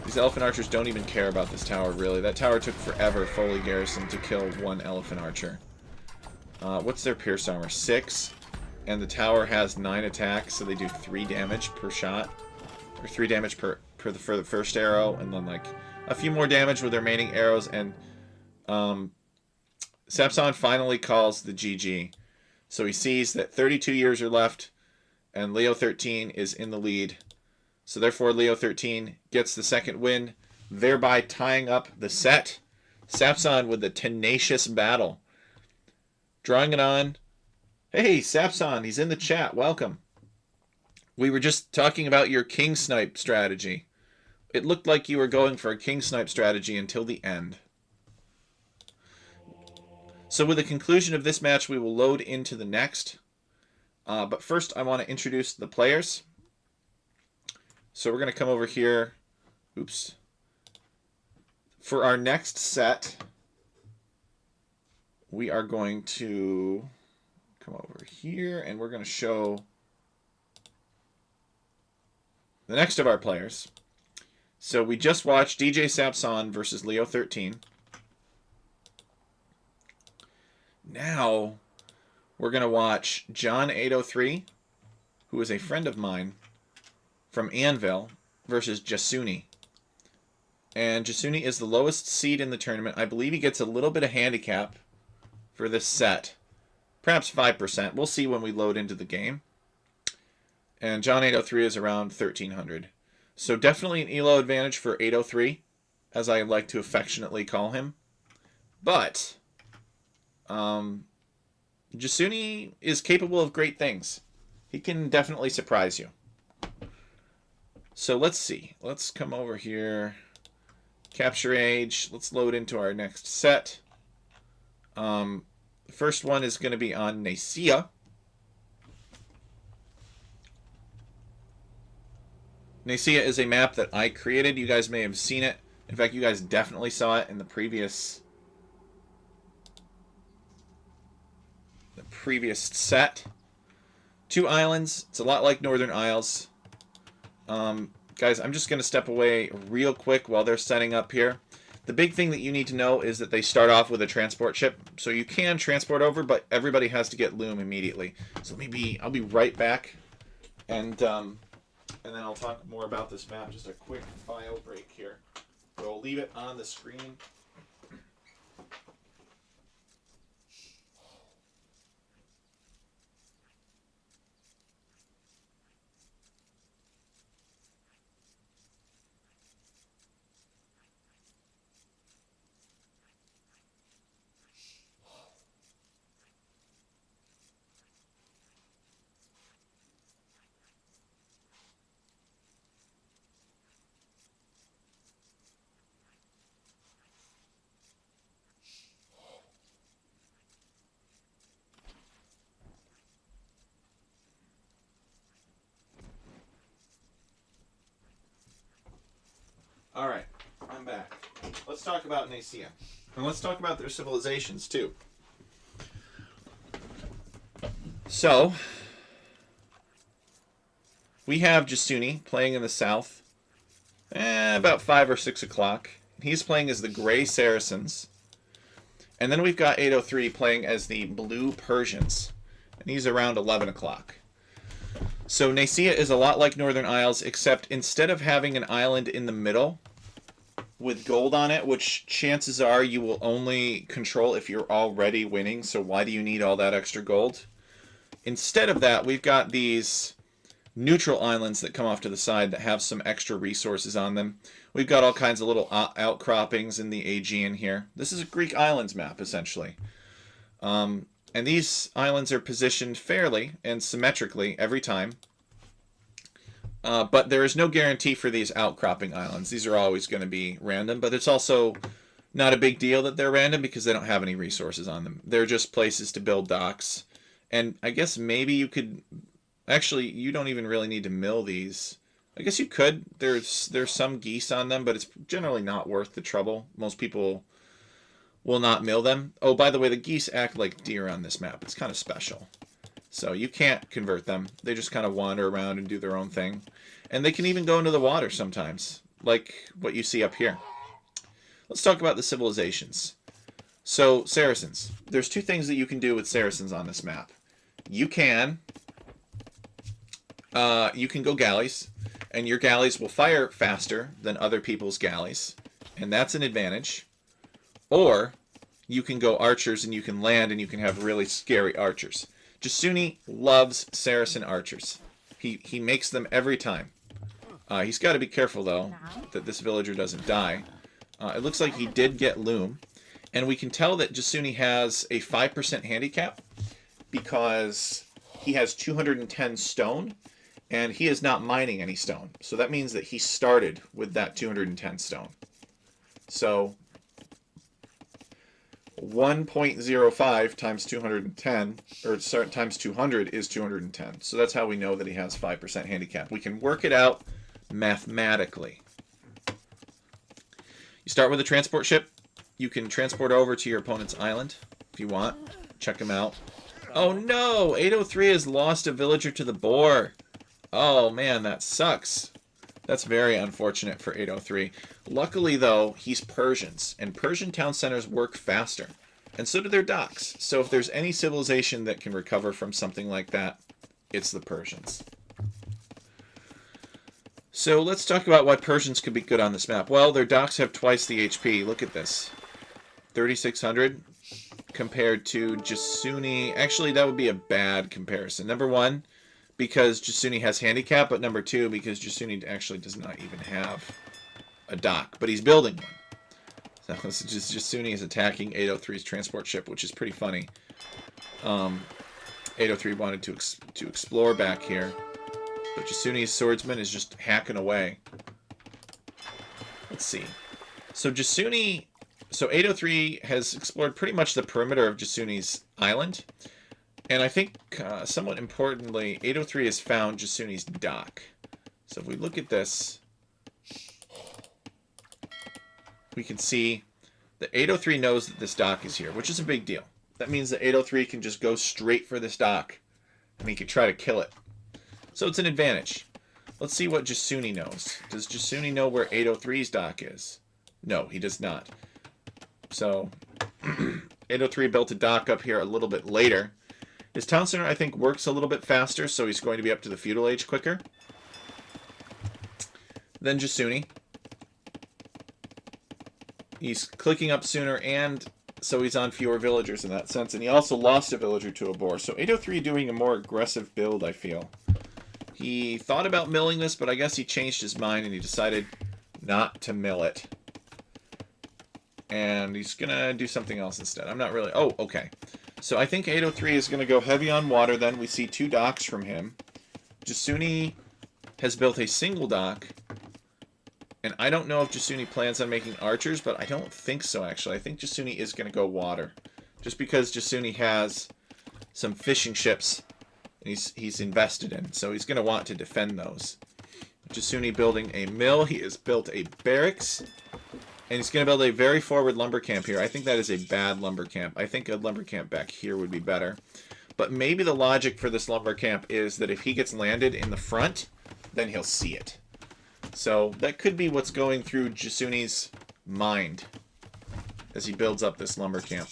These elephant archers don't even care about this tower, really. That tower took forever, fully garrisoned, to kill one elephant archer. What's their pierce armor? 6. And the tower has 9 attacks, so they do 3 damage per shot. Or 3 damage for the first arrow, and then, like, a few more damage with the remaining arrows, and Sapson finally calls the GG. So he sees that 32 years are left, and Leo 13 is in the lead. So therefore, Leo 13 gets the second win, thereby tying up the set. Sapson with the tenacious battle. Drawing it on. Hey, Sapson, he's in the chat. Welcome. We were just talking about your king snipe strategy. It looked like you were going for a king snipe strategy until the end. So with the conclusion of this match, we will load into the next. But first, I want to introduce the players. So we're going to come over here. Oops. For our next set, we are going to come over here, and we're going to show the next of our players. So we just watched DJ Sapson versus Leo 13. Now we're going to watch John 803, who is a friend of mine from Anvil, versus Jasuni. And Jasuni is the lowest seed in the tournament. I believe he gets a little bit of handicap for this set. Perhaps 5%. We'll see when we load into the game. And John 803 is around 1,300. So definitely an ELO advantage for 803, as I like to affectionately call him. But Jasuni is capable of great things. He can definitely surprise you. So let's see. Let's come over here. Capture age. Let's load into our next set. The first one is going to be on Nicaea. Nicaea is a map that I created. You guys may have seen it. In fact, you guys definitely saw it in the previous set. 2 islands. It's a lot like Northern Isles. Guys, I'm just going to step away real quick while they're setting up here. The big thing that you need to know is that they start off with a transport ship. So you can transport over, but everybody has to get loom immediately. So I'll be right back. And then I'll talk more about this map. Just a quick bio break here. So I'll leave it on the screen. All right, I'm back. Let's talk about Nicaea. And let's talk about their civilizations, too. So, we have Jasuni playing in the south. About 5 or 6 o'clock. He's playing as the Gray Saracens. And then we've got 803 playing as the Blue Persians. And he's around 11 o'clock. So Nicaea is a lot like Northern Isles, except instead of having an island in the middle with gold on it, which chances are you will only control if you're already winning, so why do you need all that extra gold? Instead of that, we've got these neutral islands that come off to the side that have some extra resources on them. We've got all kinds of little outcroppings in the Aegean here. This is a Greek islands map, essentially. And these islands are positioned fairly and symmetrically every time. But there is no guarantee for these outcropping islands. These are always going to be random, but it's also not a big deal that they're random because they don't have any resources on them. They're just places to build docks. And I guess maybe you could... Actually, you don't even really need to mill these. I guess you could. There's some geese on them, but it's generally not worth the trouble. Most people will not mill them. Oh, by the way, the geese act like deer on this map. It's kind of special. So you can't convert them. They just kind of wander around and do their own thing. And they can even go into the water sometimes, like what you see up here. Let's talk about the civilizations. So, Saracens. There's 2 things that you can do with Saracens on this map. You can go galleys, and your galleys will fire faster than other people's galleys, and that's an advantage. Or you can go archers and you can land and you can have really scary archers. Jasuni loves Saracen archers. He makes them every time. He's got to be careful, though, that this villager doesn't die. It looks like he did get loom. And we can tell that Jasuni has a 5% handicap because he has 210 stone, and he is not mining any stone. So that means that he started with that 210 stone. So 1.05 times 210, or times 200 is 210. So that's how we know that he has 5% handicap. We can work it out mathematically. You start with a transport ship. You can transport over to your opponent's island if you want. Check him out. Oh no! 803 has lost a villager to the boar. Oh man, that sucks. That's very unfortunate for 803. Luckily, though, he's Persians, and Persian town centers work faster. And so do their docks. So if there's any civilization that can recover from something like that, it's the Persians. So let's talk about why Persians could be good on this map. Well, their docks have twice the HP. Look at this. 3,600 compared to Jasuni. Actually, that would be a bad comparison. Number 1, because Jasuni has handicap, but number 2, because Jasuni actually does not even have a dock, but he's building one. So this is just Jasuni is attacking 803's transport ship, which is pretty funny. 803 wanted to explore back here. But Jasuni's swordsman is just hacking away. Let's see. So Jasuni... So 803 has explored pretty much the perimeter of Jasuni's island. And I think, somewhat importantly, 803 has found Jasuni's dock. So if we look at this, we can see that 803 knows that this dock is here, which is a big deal. That means that 803 can just go straight for this dock, and he can try to kill it. So it's an advantage. Let's see what Jasuni knows. Does Jasuni know where 803's dock is? No, he does not. So 803 built a dock up here a little bit later. His town center, I think, works a little bit faster, so he's going to be up to the feudal age quicker than Jasuni. He's clicking up sooner, and so he's on fewer villagers in that sense. And he also lost a villager to a boar. So 803 doing a more aggressive build, I feel. He thought about milling this, but I guess he changed his mind and he decided not to mill it. And he's going to do something else instead. I'm not really... Oh, okay. So I think 803 is going to go heavy on water then. We see 2 docks from him. Jasuni has built a single dock. And I don't know if Jasuni plans on making archers, but I don't think so, actually. I think Jasuni is going to go water. Just because Jasuni has some fishing ships he's invested in. So he's going to want to defend those. Jasuni building a mill. He has built a barracks. And he's going to build a very forward lumber camp here. I think that is a bad lumber camp. I think a lumber camp back here would be better. But maybe the logic for this lumber camp is that if he gets landed in the front, then he'll see it. So that could be what's going through Jasuni's mind as he builds up this lumber camp.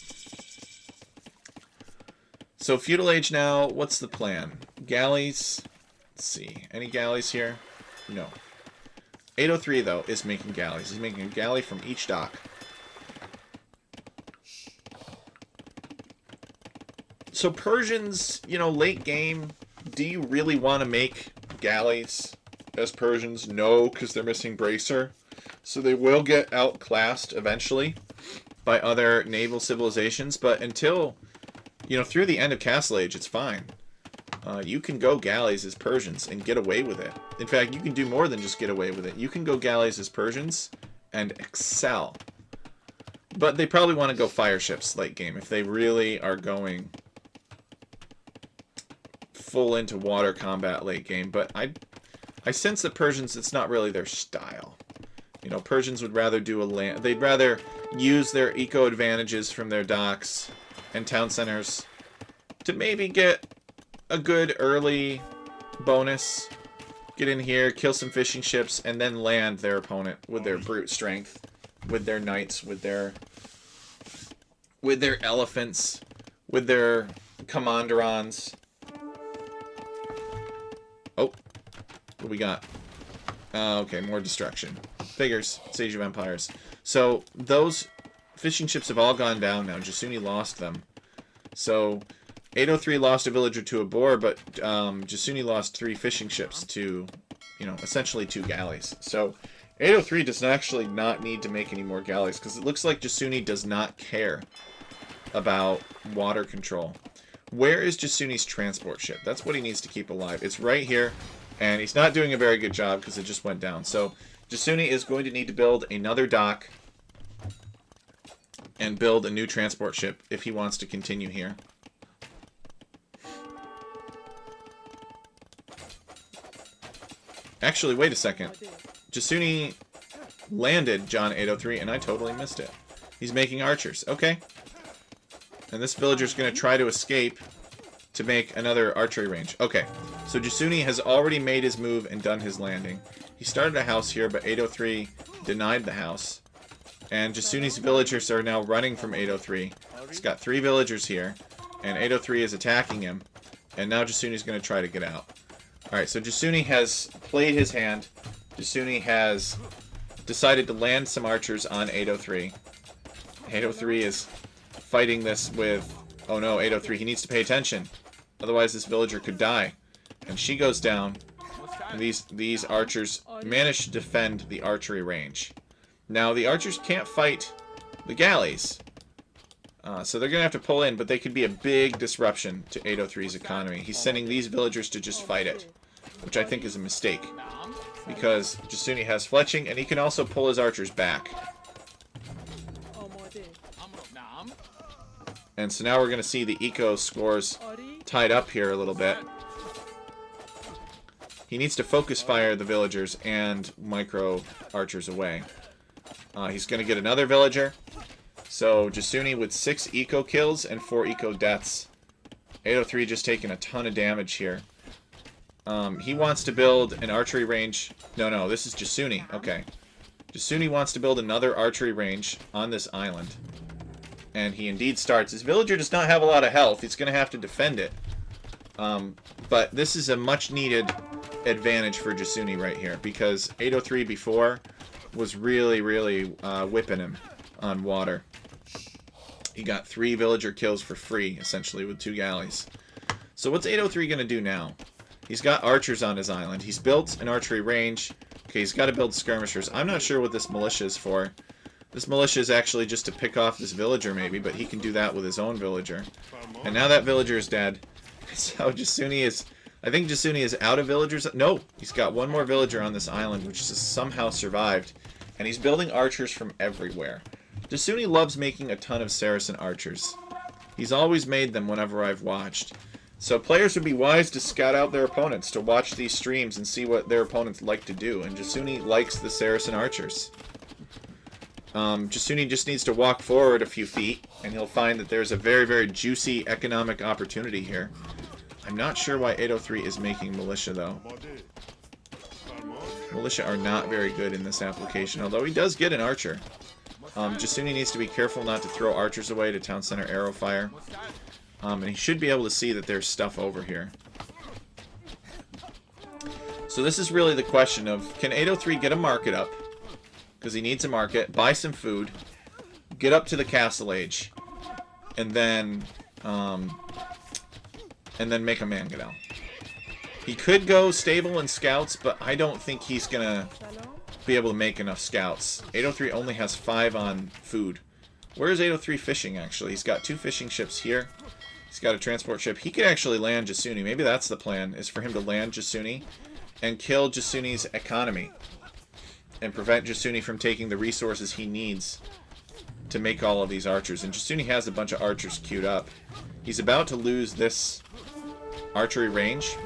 So feudal age now, what's the plan? Galleys. Let's see. Any galleys here? No. 803, though, is making galleys. He's making a galley from each dock. So Persians, you know, late game, do you really want to make galleys as Persians? No, because they're missing bracer. So they will get outclassed eventually by other naval civilizations. But until, you know, through the end of Castle Age, it's fine. You can go galleys as Persians and get away with it. In fact, you can do more than just get away with it. You can go galleys as Persians and excel. But they probably want to go fire ships late game if they really are going full into water combat late game. But I sense that Persians, it's not really their style. You know, Persians would rather do a land... They'd rather use their eco advantages from their docks and town centers to maybe get a good early bonus, get in here, kill some fishing ships, and then land their opponent with their brute strength, with their knights, with their elephants, with their commanderons. Oh, what do we got? Okay, more destruction. Figures. It's Age of Empires. So those fishing ships have all gone down now. Jasuni lost them. So 803 lost a villager to a boar, but Jasuni lost 3 fishing ships to, you know, essentially 2 galleys. So 803 does actually not need to make any more galleys, because it looks like Jasuni does not care about water control. Where is Jasuni's transport ship? That's what he needs to keep alive. It's right here, and he's not doing a very good job because it just went down. So Jasuni is going to need to build another dock and build a new transport ship if he wants to continue here. Actually, wait a second. Jasuni landed John 803, and I totally missed it. He's making archers. Okay. And this villager's going to try to escape to make another archery range. Okay. So Jasuni has already made his move and done his landing. He started a house here, but 803 denied the house. And Jasuni's villagers are now running from 803. He's got 3 villagers here, and 803 is attacking him. And now Jasuni's going to try to get out. Alright, so Jasuni has played his hand. Jasuni has decided to land some archers on 803. 803 is fighting this with... Oh no, 803, he needs to pay attention. Otherwise this villager could die. And she goes down. And these archers manage to defend the archery range. Now, the archers can't fight the galleys. So they're going to have to pull in, but they could be a big disruption to 803's economy. He's sending these villagers to just fight it. which I think is a mistake, because Jasuni has fletching, and he can also pull his archers back. And so now we're going to see the eco scores tied up here a little bit. He needs to focus fire the villagers and micro archers away. He's going to get another villager. So Jasuni with 6 eco kills and 4 eco deaths. 803 just taking a ton of damage here. He wants to build an archery range. No, this is Jasuni. Okay. Jasuni wants to build another archery range on this island. And he indeed starts. His villager does not have a lot of health. He's going to have to defend it. But this is a much needed advantage for Jasuni right here, because 803 before was really, really whipping him on water. He got 3 villager kills for free, essentially, with 2 galleys. So what's 803 going to do now? He's got archers on his island. He's built an archery range. Okay, he's got to build skirmishers. I'm not sure what this militia is for. This militia is actually just to pick off this villager, maybe, but he can do that with his own villager. And now that villager is dead. So Jasuni is... I think Jasuni is out of villagers. No, he's got one more villager on this island, which has somehow survived. And he's building archers from everywhere. Jasuni loves making a ton of Saracen archers. He's always made them whenever I've watched. So players would be wise to scout out their opponents, to watch these streams and see what their opponents like to do. And Jasuni likes the Saracen archers. Jasuni just needs to walk forward a few feet, and he'll find that there's a very, very juicy economic opportunity here. I'm not sure why 803 is making militia, though. Militia are not very good in this application, although he does get an archer. Jasuni needs to be careful not to throw archers away to town center arrow fire. And he should be able to see that there's stuff over here. So this is really the question of, can 803 get a market up? Because he needs a market, buy some food, get up to the castle age, and then make a mangonel. He could go stable and scouts, but I don't think he's gonna be able to make enough scouts. 803 only has 5 on food. Where is 803 fishing, actually? He's got 2 fishing ships here. He's got a transport ship. He could actually land Jasuni. Maybe that's the plan, is for him to land Jasuni and kill Jasuni's economy and prevent Jasuni from taking the resources he needs to make all of these archers. And Jasuni has a bunch of archers queued up. He's about to lose this archery range,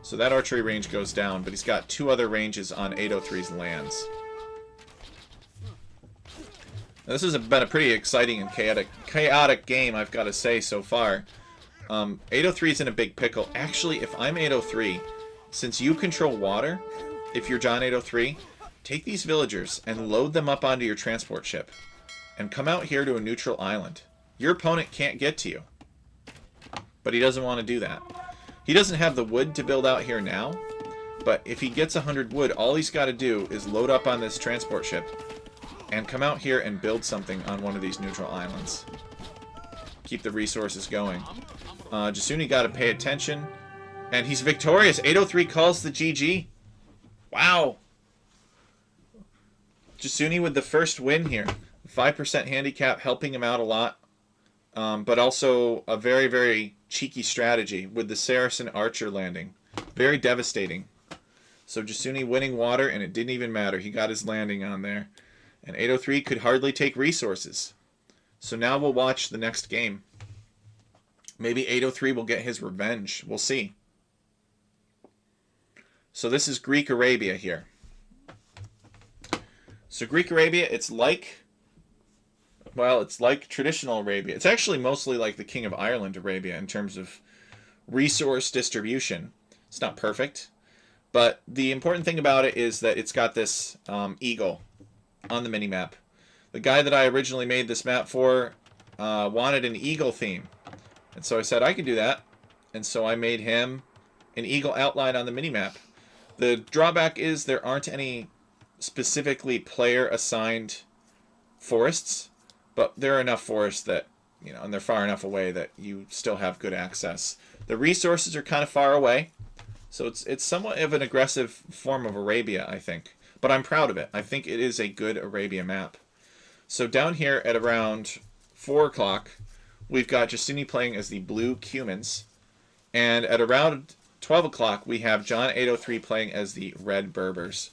so that archery range goes down, but he's got 2 other ranges on 803's lands. Now, this has been a pretty exciting and chaotic game, I've got to say, so far. 803 is in a big pickle. Actually, if I'm 803, since you control water, if you're John 803, take these villagers and load them up onto your transport ship and come out here to a neutral island. Your opponent can't get to you, but he doesn't want to do that. He doesn't have the wood to build out here now, but if he gets 100 wood, all he's got to do is load up on this transport ship and come out here and build something on one of these neutral islands. Keep the resources going. Jasuni got to pay attention, and he's victorious. 803 calls the GG. Wow. Jasuni with the first win here. 5% handicap helping him out a lot, but also a very, very cheeky strategy with the Saracen archer landing. Very devastating. So Jasuni winning water, and it didn't even matter. He got his landing on there. And 803 could hardly take resources. So now we'll watch the next game. Maybe 803 will get his revenge. We'll see. So this is Greek Arabia here. So Greek Arabia, it's like traditional Arabia. It's actually mostly like the King of Ireland Arabia in terms of resource distribution. It's not perfect, but the important thing about it is that it's got this eagle on the minimap. The guy that I originally made this map for wanted an eagle theme, and so I said I could do that, and so I made him an eagle outline on the minimap. The drawback is there aren't any specifically player-assigned forests, but there are enough forests that, you know, and they're far enough away that you still have good access. The resources are kind of far away, so it's somewhat of an aggressive form of Arabia, I think. But I'm proud of it. I think it is a good Arabia map. So down here at around 4 o'clock, we've got Jasuni playing as the blue Cumans. And at around 12 o'clock, we have John 803 playing as the Red Berbers.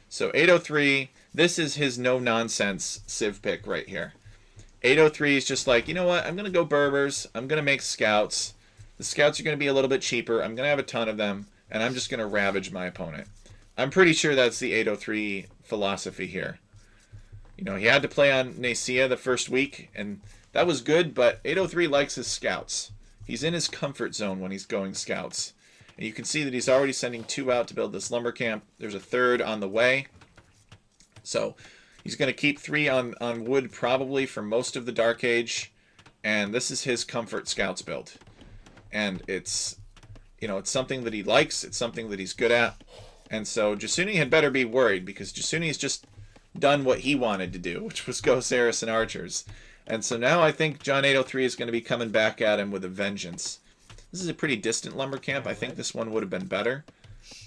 So 803, this is his no-nonsense Civ pick right here. 803 is just like, you know what, I'm going to go Berbers. I'm going to make scouts. The scouts are going to be a little bit cheaper. I'm going to have a ton of them, and I'm just going to ravage my opponent. I'm pretty sure that's the 803 philosophy here. You know, he had to play on Nicaea the first week, and that was good, but 803 likes his scouts. He's in his comfort zone when he's going scouts. And you can see that he's already sending 2 out to build this lumber camp. There's a 3rd on the way. So he's going to keep 3 on wood probably for most of the Dark Age. And this is his comfort scouts build. And it's, you know, it's something that he likes. It's something that he's good at. And so Jasuni had better be worried, because Jasuni has just done what he wanted to do, which was go Saracen archers. And so now I think John 803 is going to be coming back at him with a vengeance. This is a pretty distant lumber camp. I think this one would have been better.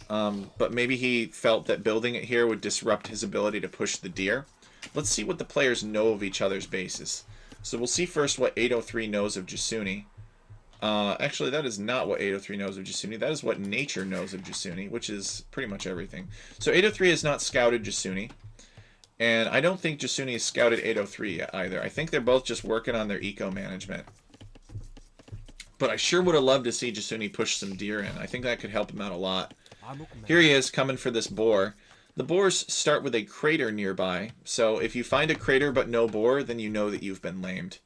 But maybe he felt that building it here would disrupt his ability to push the deer. Let's see what the players know of each other's bases. So we'll see first what 803 knows of Jasuni. Actually, that is not what 803 knows of Jasuni. That is what nature knows of Jasuni, which is pretty much everything. So 803 has not scouted Jasuni. And I don't think Jasuni has scouted 803 yet either. I think they're both just working on their eco management. But I sure would have loved to see Jasuni push some deer in. I think that could help him out a lot. Here he is coming for this boar. The boars start with a crater nearby. So if you find a crater but no boar, then you know that you've been lamed.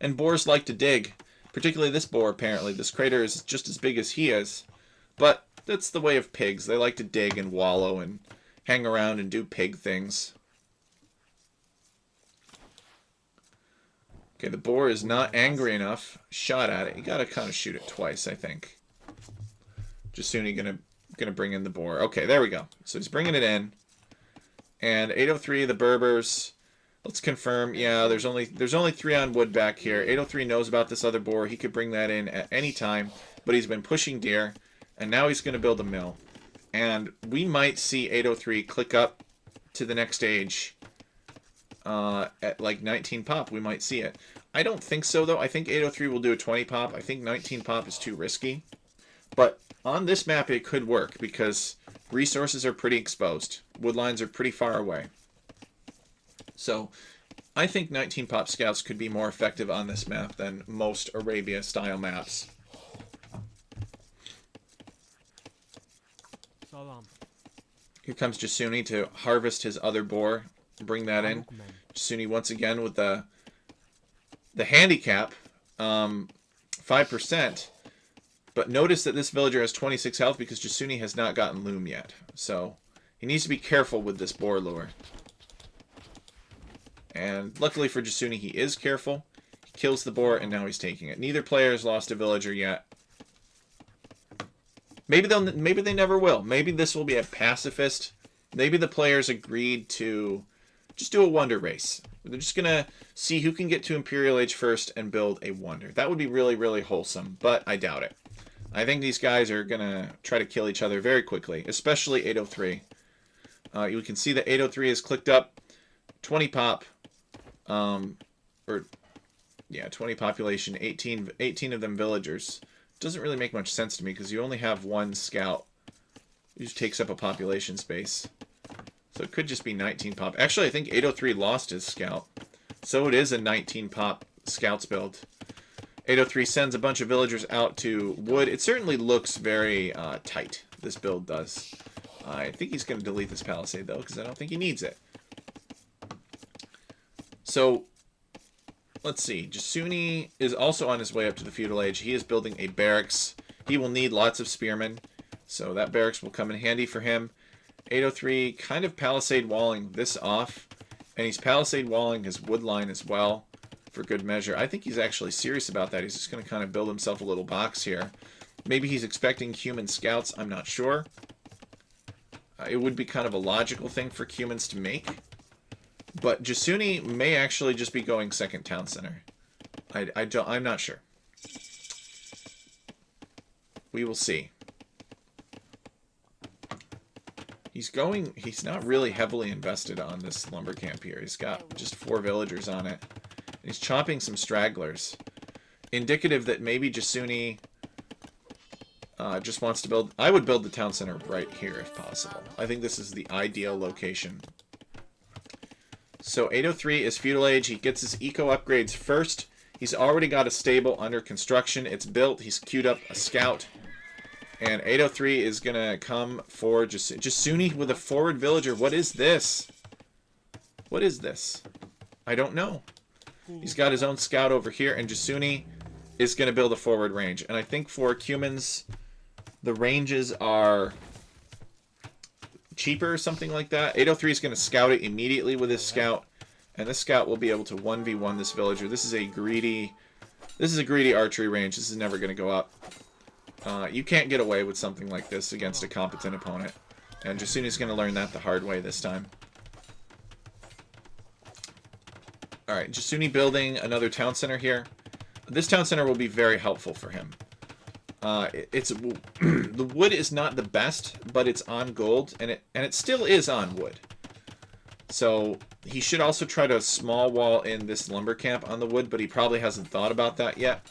And boars like to dig. Particularly this boar, apparently. This crater is just as big as he is. But that's the way of pigs. They like to dig and wallow and hang around and do pig things. Okay, the boar is not angry enough. Shot at it. You gotta kind of shoot it twice, I think. Jasuni gonna bring in the boar. Okay, there we go. So he's bringing it in. And 803, the Berbers. Let's confirm. Yeah, there's only 3 on wood back here. 803 knows about this other boar. He could bring that in at any time, but he's been pushing deer, and now he's going to build a mill. And we might see 803 click up to the next stage at like 19 pop. We might see it. I don't think so, though. I think 803 will do a 20 pop. I think 19 pop is too risky. But on this map, it could work because resources are pretty exposed. Woodlines are pretty far away. So I think 19 pop scouts could be more effective on this map than most Arabia style maps. Here comes Jasuni to harvest his other boar, bring that in. Jasuni once again with the handicap, 5%. But notice that this villager has 26 health because Jasuni has not gotten loom yet. So he needs to be careful with this boar lure. And luckily for Jasuni, he is careful. He kills the boar, and now he's taking it. Neither player has lost a villager yet. Maybe they never will. Maybe this will be a pacifist. Maybe the players agreed to just do a wonder race. They're just going to see who can get to Imperial Age first and build a wonder. That would be really, really wholesome, but I doubt it. I think these guys are going to try to kill each other very quickly, especially 803. You can see that 803 is clicked up. 20 pop. 20 population, 18 of them villagers. Doesn't really make much sense to me because you only have 1 scout. It just takes up a population space. So it could just be 19 pop. Actually, I think 803 lost his scout. So it is a 19 pop scouts build. 803 sends a bunch of villagers out to wood. It certainly looks very tight, this build does. I think he's going to delete this palisade, though, because I don't think he needs it. So, let's see. Jasuni is also on his way up to the feudal age. He is building a barracks. He will need lots of spearmen, so that barracks will come in handy for him. 803 kind of palisade walling this off, and he's palisade walling his wood line as well for good measure. I think he's actually serious about that. He's just going to kind of build himself a little box here. Maybe he's expecting human scouts. I'm not sure. It would be kind of a logical thing for humans to make. But Jasuni may actually just be going second town center. I'm not sure. We will see. He's not really heavily invested on this lumber camp here. He's got just 4 villagers on it. He's chopping some stragglers. Indicative that maybe Jasuni just wants to build... I would build the town center right here if possible. I think this is the ideal location. So 803 is feudal age. He gets his eco upgrades first. He's already got a stable under construction. It's built. He's queued up a scout. And 803 is going to come for Jasuni with a forward villager. What is this? What is this? I don't know. He's got his own scout over here. And Jasuni is going to build a forward range. And I think for Cumans, the ranges are cheaper or something like that. 803 is going to scout it immediately with his scout. And this scout will be able to 1v1 this villager. This is a greedy archery range. This is never going to go up. You can't get away with something like this against a competent opponent. And Jasuni's going to learn that the hard way this time. Alright, Jasuni building another town center here. This town center will be very helpful for him. The wood is not the best, but it's on gold, and it still is on wood. So he should also try to small wall in this lumber camp on the wood, but he probably hasn't thought about that yet.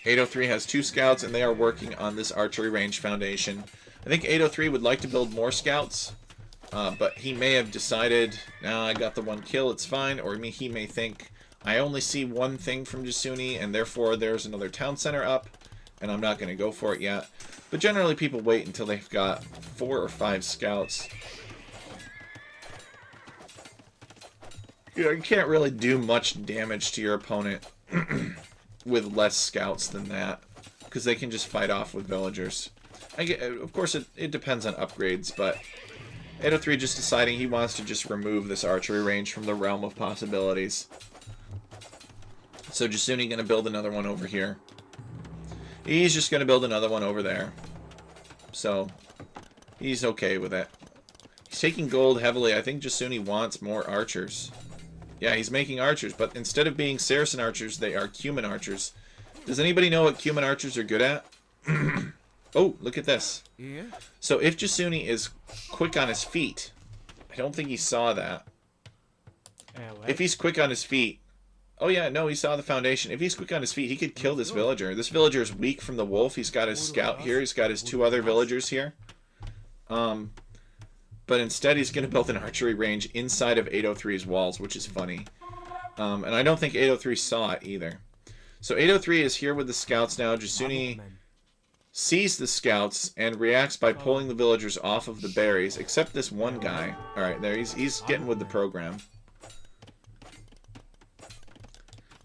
803 has 2 scouts, and they are working on this archery range foundation. I think 803 would like to build more scouts, but he may have decided, nah, I got the 1 kill, it's fine. Or he may think, I only see 1 thing from Jasuni, and therefore there's another town center up, and I'm not going to go for it yet. But generally people wait until they've got 4 or 5 scouts. You can't really do much damage to your opponent with less scouts than that, because they can just fight off with villagers. Of course, it depends on upgrades, but 803 just deciding he wants to just remove this archery range from the realm of possibilities. So Jasuni going to build another one over here. He's just going to build another one over there. So he's okay with it. He's taking gold heavily. I think Jasuni wants more archers. Yeah, he's making archers, but instead of being Saracen archers, they are Cuman archers. Does anybody know what Cuman archers are good at? Oh, look at this. Yeah. So if Jasuni is quick on his feet, I don't think he saw that. If he's quick on his feet, oh yeah, no, he saw the foundation. If he's quick on his feet, he could kill this villager. This villager is weak from the wolf. He's got his scout here. He's got his 2 other villagers here. But instead he's going to build an archery range inside of 803's walls, which is funny. And I don't think 803 saw it either. So 803 is here with the scouts now. Jasuni sees the scouts and reacts by pulling the villagers off of the berries, except this one guy. Alright, there he's getting with the program.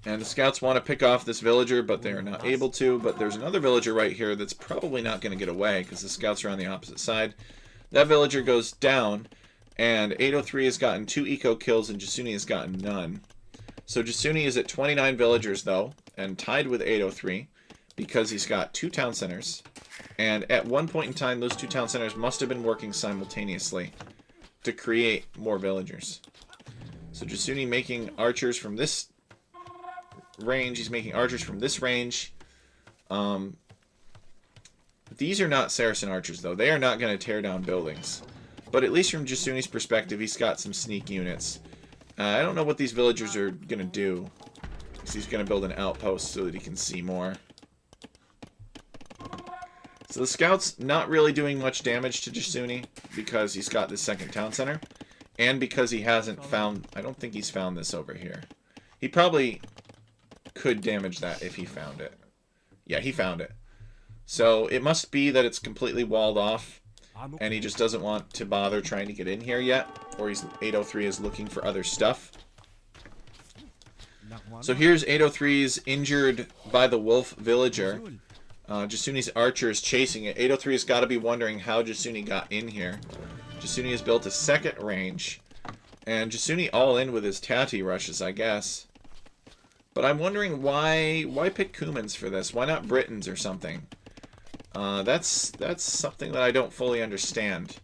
And the scouts want to pick off this villager, but they are not able to. But there's another villager right here that's probably not going to get away, because the scouts are on the opposite side. That villager goes down, and 803 has gotten 2 eco kills, and Jasuni has gotten none. So Jasuni is at 29 villagers, though, and tied with 803, because he's got 2 town centers. And at one point in time, those 2 town centers must have been working simultaneously to create more villagers. So Jasuni making archers from this range. He's making archers from this range. These are not Saracen archers, though. They are not going to tear down buildings. But at least from Jasuni's perspective, he's got some sneak units. I don't know what these villagers are going to do. He's going to build an outpost so that he can see more. So the scout's not really doing much damage to Jasuni because he's got this second town center. And because he hasn't found... I don't think he's found this over here. He probably could damage that if he found it. Yeah, he found it. So it must be that it's completely walled off, and he just doesn't want to bother trying to get in here yet, or 803 is looking for other stuff. So here's 803's injured by the wolf villager. Jasuni's archer is chasing it. 803 has got to be wondering how Jasuni got in here. Jasuni has built a second range, and Jasuni all in with his Tati rushes, I guess. But I'm wondering why pick Cumans for this? Why not Britons or something? That's something that I don't fully understand.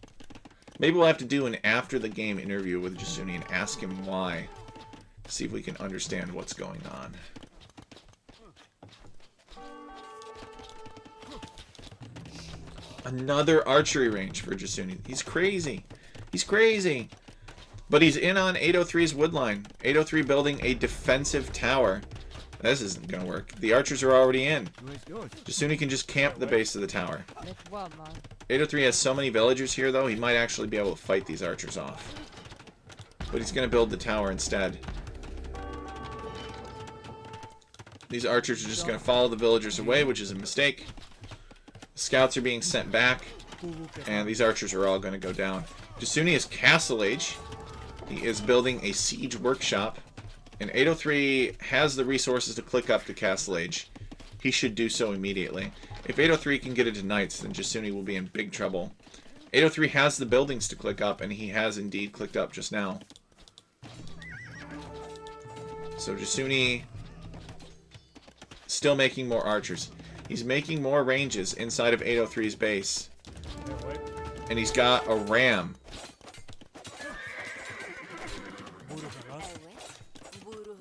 Maybe we'll have to do an after the game interview with Jasuni and ask him why. See if we can understand what's going on. Another archery range for Jasuni. He's crazy. He's crazy. But he's in on 803's woodline. 803 building a defensive tower. This isn't going to work. The archers are already in. Jasuni can just camp the base of the tower. 803 has so many villagers here, though, he might actually be able to fight these archers off. But he's going to build the tower instead. These archers are just going to follow the villagers away, which is a mistake. The scouts are being sent back, and these archers are all going to go down. Jasuni is Castle Age. He is building a siege workshop. And 803 has the resources to click up to Castle Age. He should do so immediately. If 803 can get into Knights, then Jasuni will be in big trouble. 803 has the buildings to click up, and he has indeed clicked up just now. So Jasuni still making more archers. He's making more ranges inside of 803's base. And he's got a ram.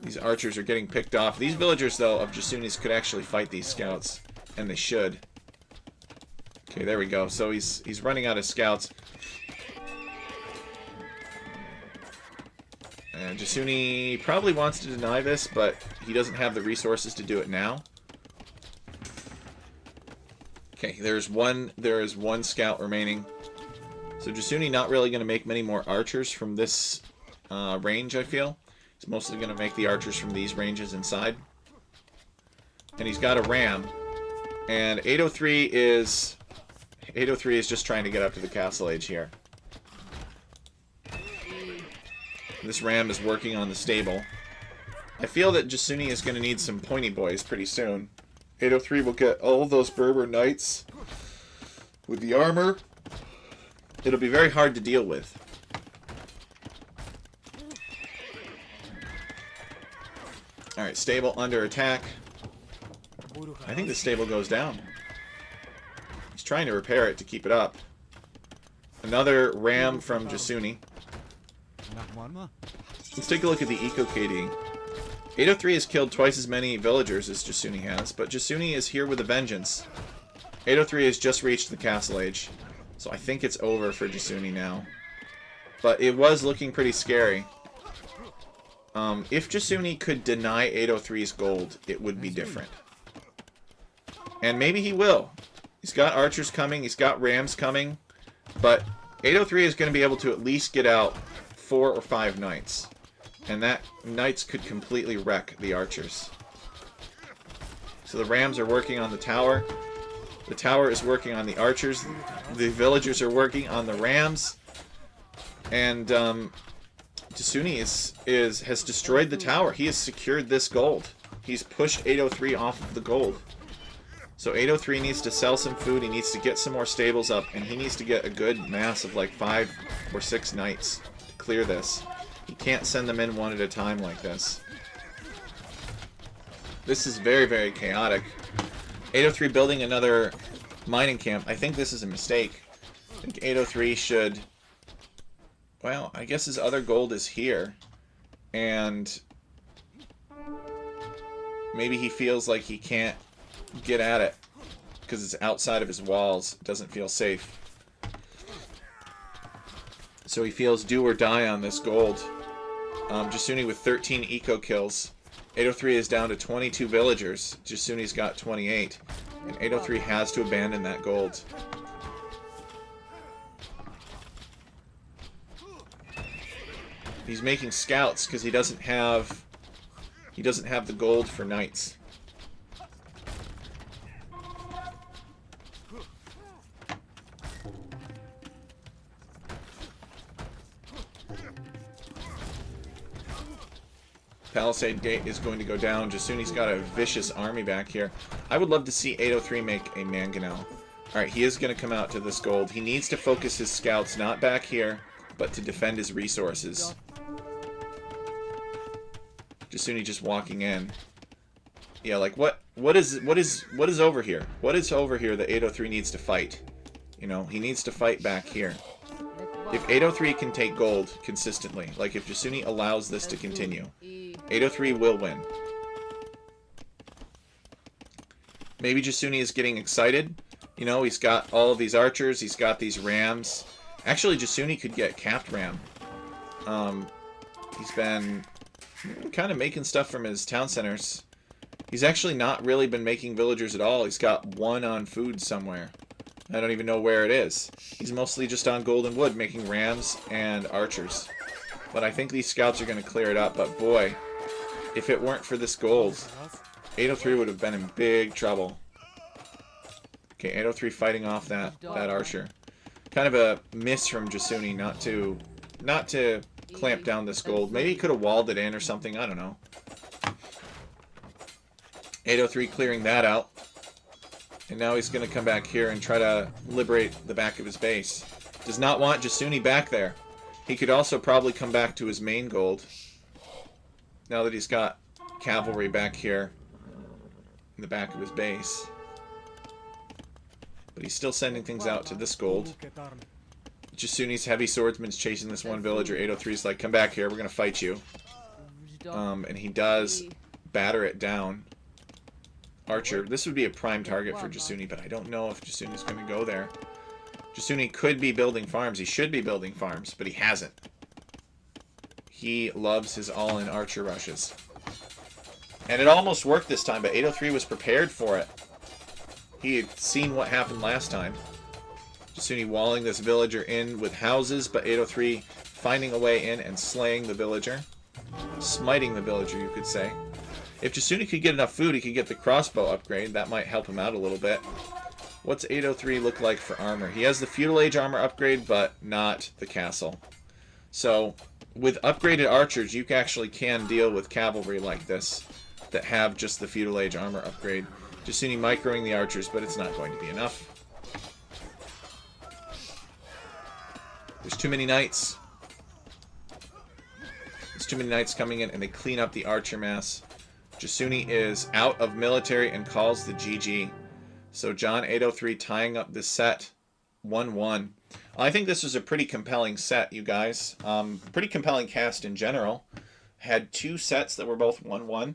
These archers are getting picked off. These villagers, though, of Jasuni's could actually fight these scouts. And they should. Okay, there we go. So he's running out of scouts. And Jasuni probably wants to deny this, but he doesn't have the resources to do it now. Okay, there is one scout remaining. So Jasuni not really going to make many more archers from this range, I feel. He's mostly going to make the archers from these ranges inside. And he's got a ram. And 803 is just trying to get up to the Castle Age here. This ram is working on the stable. I feel that Jasuni is going to need some pointy boys pretty soon. 803 will get all those Berber knights with the armor. It'll be very hard to deal with. Alright, stable under attack. I think the stable goes down. He's trying to repair it to keep it up. Another ram from Jasuni. Let's take a look at the Eco KD. 803 has killed twice as many villagers as Jasuni has, but Jasuni is here with a vengeance. 803 has just reached the Castle Age, so I think it's over for Jasuni now. But it was looking pretty scary. If Jasuni could deny 803's gold, it would be different. And maybe he will. He's got archers coming, he's got rams coming, but 803 is going to be able to at least get out 4 or 5 knights. And that knights could completely wreck the archers. So the rams are working on the tower. The tower is working on the archers. The villagers are working on the rams. And Jasuni has destroyed the tower. He has secured this gold. He's pushed 803 off of the gold. So 803 needs to sell some food. He needs to get some more stables up. And he needs to get a good mass of like 5 or 6 knights to clear this. He can't send them in one at a time like this. This is very, very chaotic. 803 building another mining camp. I think this is a mistake. I think 803 should... Well, I guess his other gold is here. And maybe he feels like he can't get at it because it's outside of his walls. It doesn't feel safe. So he feels do or die on this gold. Jasuni with 13 eco kills. 803 is down to 22 villagers. Jasuni's got 28. And 803 has to abandon that gold. He's making scouts because he doesn't have the gold for knights. Palisade Gate is going to go down. Jasuni's got a vicious army back here. I would love to see 803 make a mangonel. Alright, he is going to come out to this gold. He needs to focus his scouts not back here, but to defend his resources. Jasuni just walking in. Yeah, like what is over here? What is over here that 803 needs to fight? You know, he needs to fight back here. If 803 can take gold consistently, like if Jasuni allows this to continue, 803 will win. Maybe Jasuni is getting excited. You know, he's got all of these archers, he's got these rams. Actually, Jasuni could get capped ram. He's been kind of making stuff from his town centers. He's actually not really been making villagers at all. He's got one on food somewhere. I don't even know where it is. He's mostly just on golden wood making rams and archers. But I think these scouts are going to clear it up. But boy, if it weren't for this gold, 803 would have been in big trouble. Okay, 803 fighting off that archer. Kind of a miss from Jasuni not to clamp down this gold. Maybe he could have walled it in or something. I don't know. 803 clearing that out. And now he's going to come back here and try to liberate the back of his base. Does not want Jasuni back there. He could also probably come back to his main gold. Now that he's got cavalry back here in the back of his base. But he's still sending things out to this gold. Jasuni's heavy swordsman's chasing this one villager. 803's like, come back here, we're going to fight you. And he does batter it down. Archer. This would be a prime target for Jasuni, but I don't know if Jasuni's going to go there. Jasuni could be building farms. He should be building farms, but he hasn't. He loves his all-in archer rushes. And it almost worked this time, but 803 was prepared for it. He had seen what happened last time. Jasuni walling this villager in with houses, but 803 finding a way in and slaying the villager. Smiting the villager, you could say. If Jasuni could get enough food, he could get the crossbow upgrade. That might help him out a little bit. What's 803 look like for armor? He has the feudal age armor upgrade, but not the castle. So, with upgraded archers, you actually can deal with cavalry like this that have just the feudal age armor upgrade. Jasuni microing the archers, but it's not going to be enough. There's too many knights. There's too many knights coming in, and they clean up the archer mass. Jasuni is out of military and calls the GG. So John 803 tying up this set 1-1. I think this was a pretty compelling set, you guys. Pretty compelling cast in general. Had two sets that were both 1-1.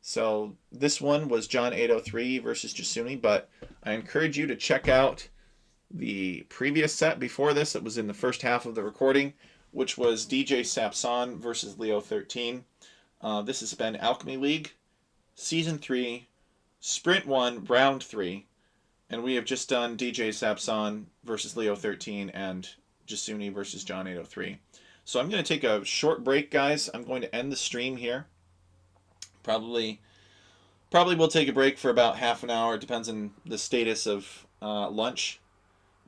So this one was John 803 versus Jasuni, but I encourage you to check out the previous set before this. It was in the first half of the recording, which was DJ Sapson versus Leo 13. This has been Alchemy League, Season 3, Sprint 1, Round 3. And we have just done DJ Sapson versus Leo 13 and Jasuni versus John 803. So I'm going to take a short break, guys. I'm going to end the stream here. Probably we'll take a break for about half an hour. It depends on the status of lunch.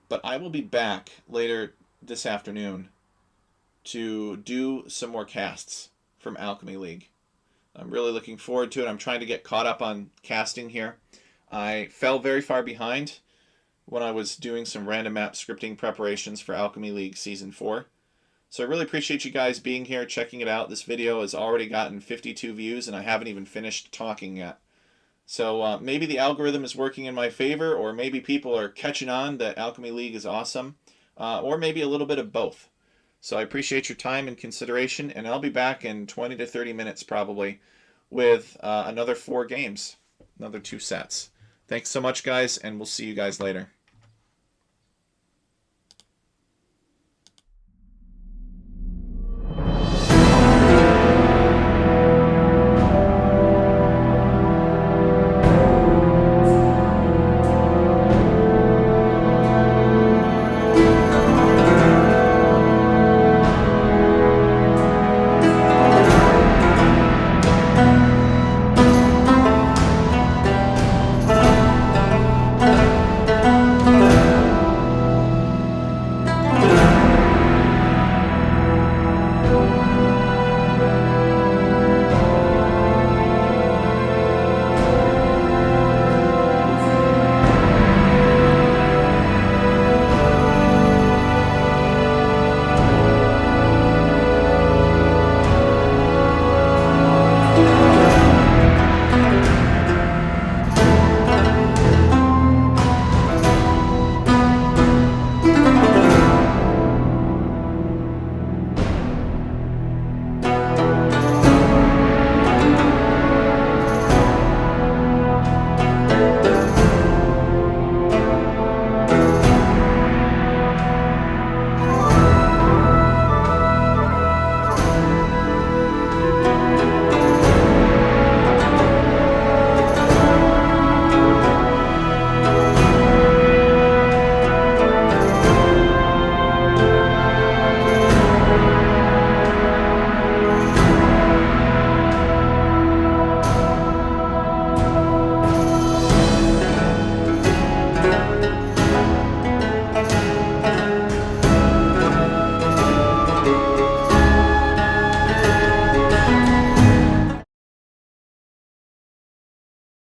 But I will be back later this afternoon to do some more casts from Alchemy League. I'm really looking forward to it. I'm trying to get caught up on casting here. I fell very far behind when I was doing some random map scripting preparations for Alchemy League Season 4. So I really appreciate you guys being here, checking it out. This video has already gotten 52 views, and I haven't even finished talking yet. So maybe the algorithm is working in my favor, or maybe people are catching on that Alchemy League is awesome, or maybe a little bit of both. So I appreciate your time and consideration, and I'll be back in 20 to 30 minutes probably with another 4 games, another 2 sets. Thanks so much, guys, and we'll see you guys later.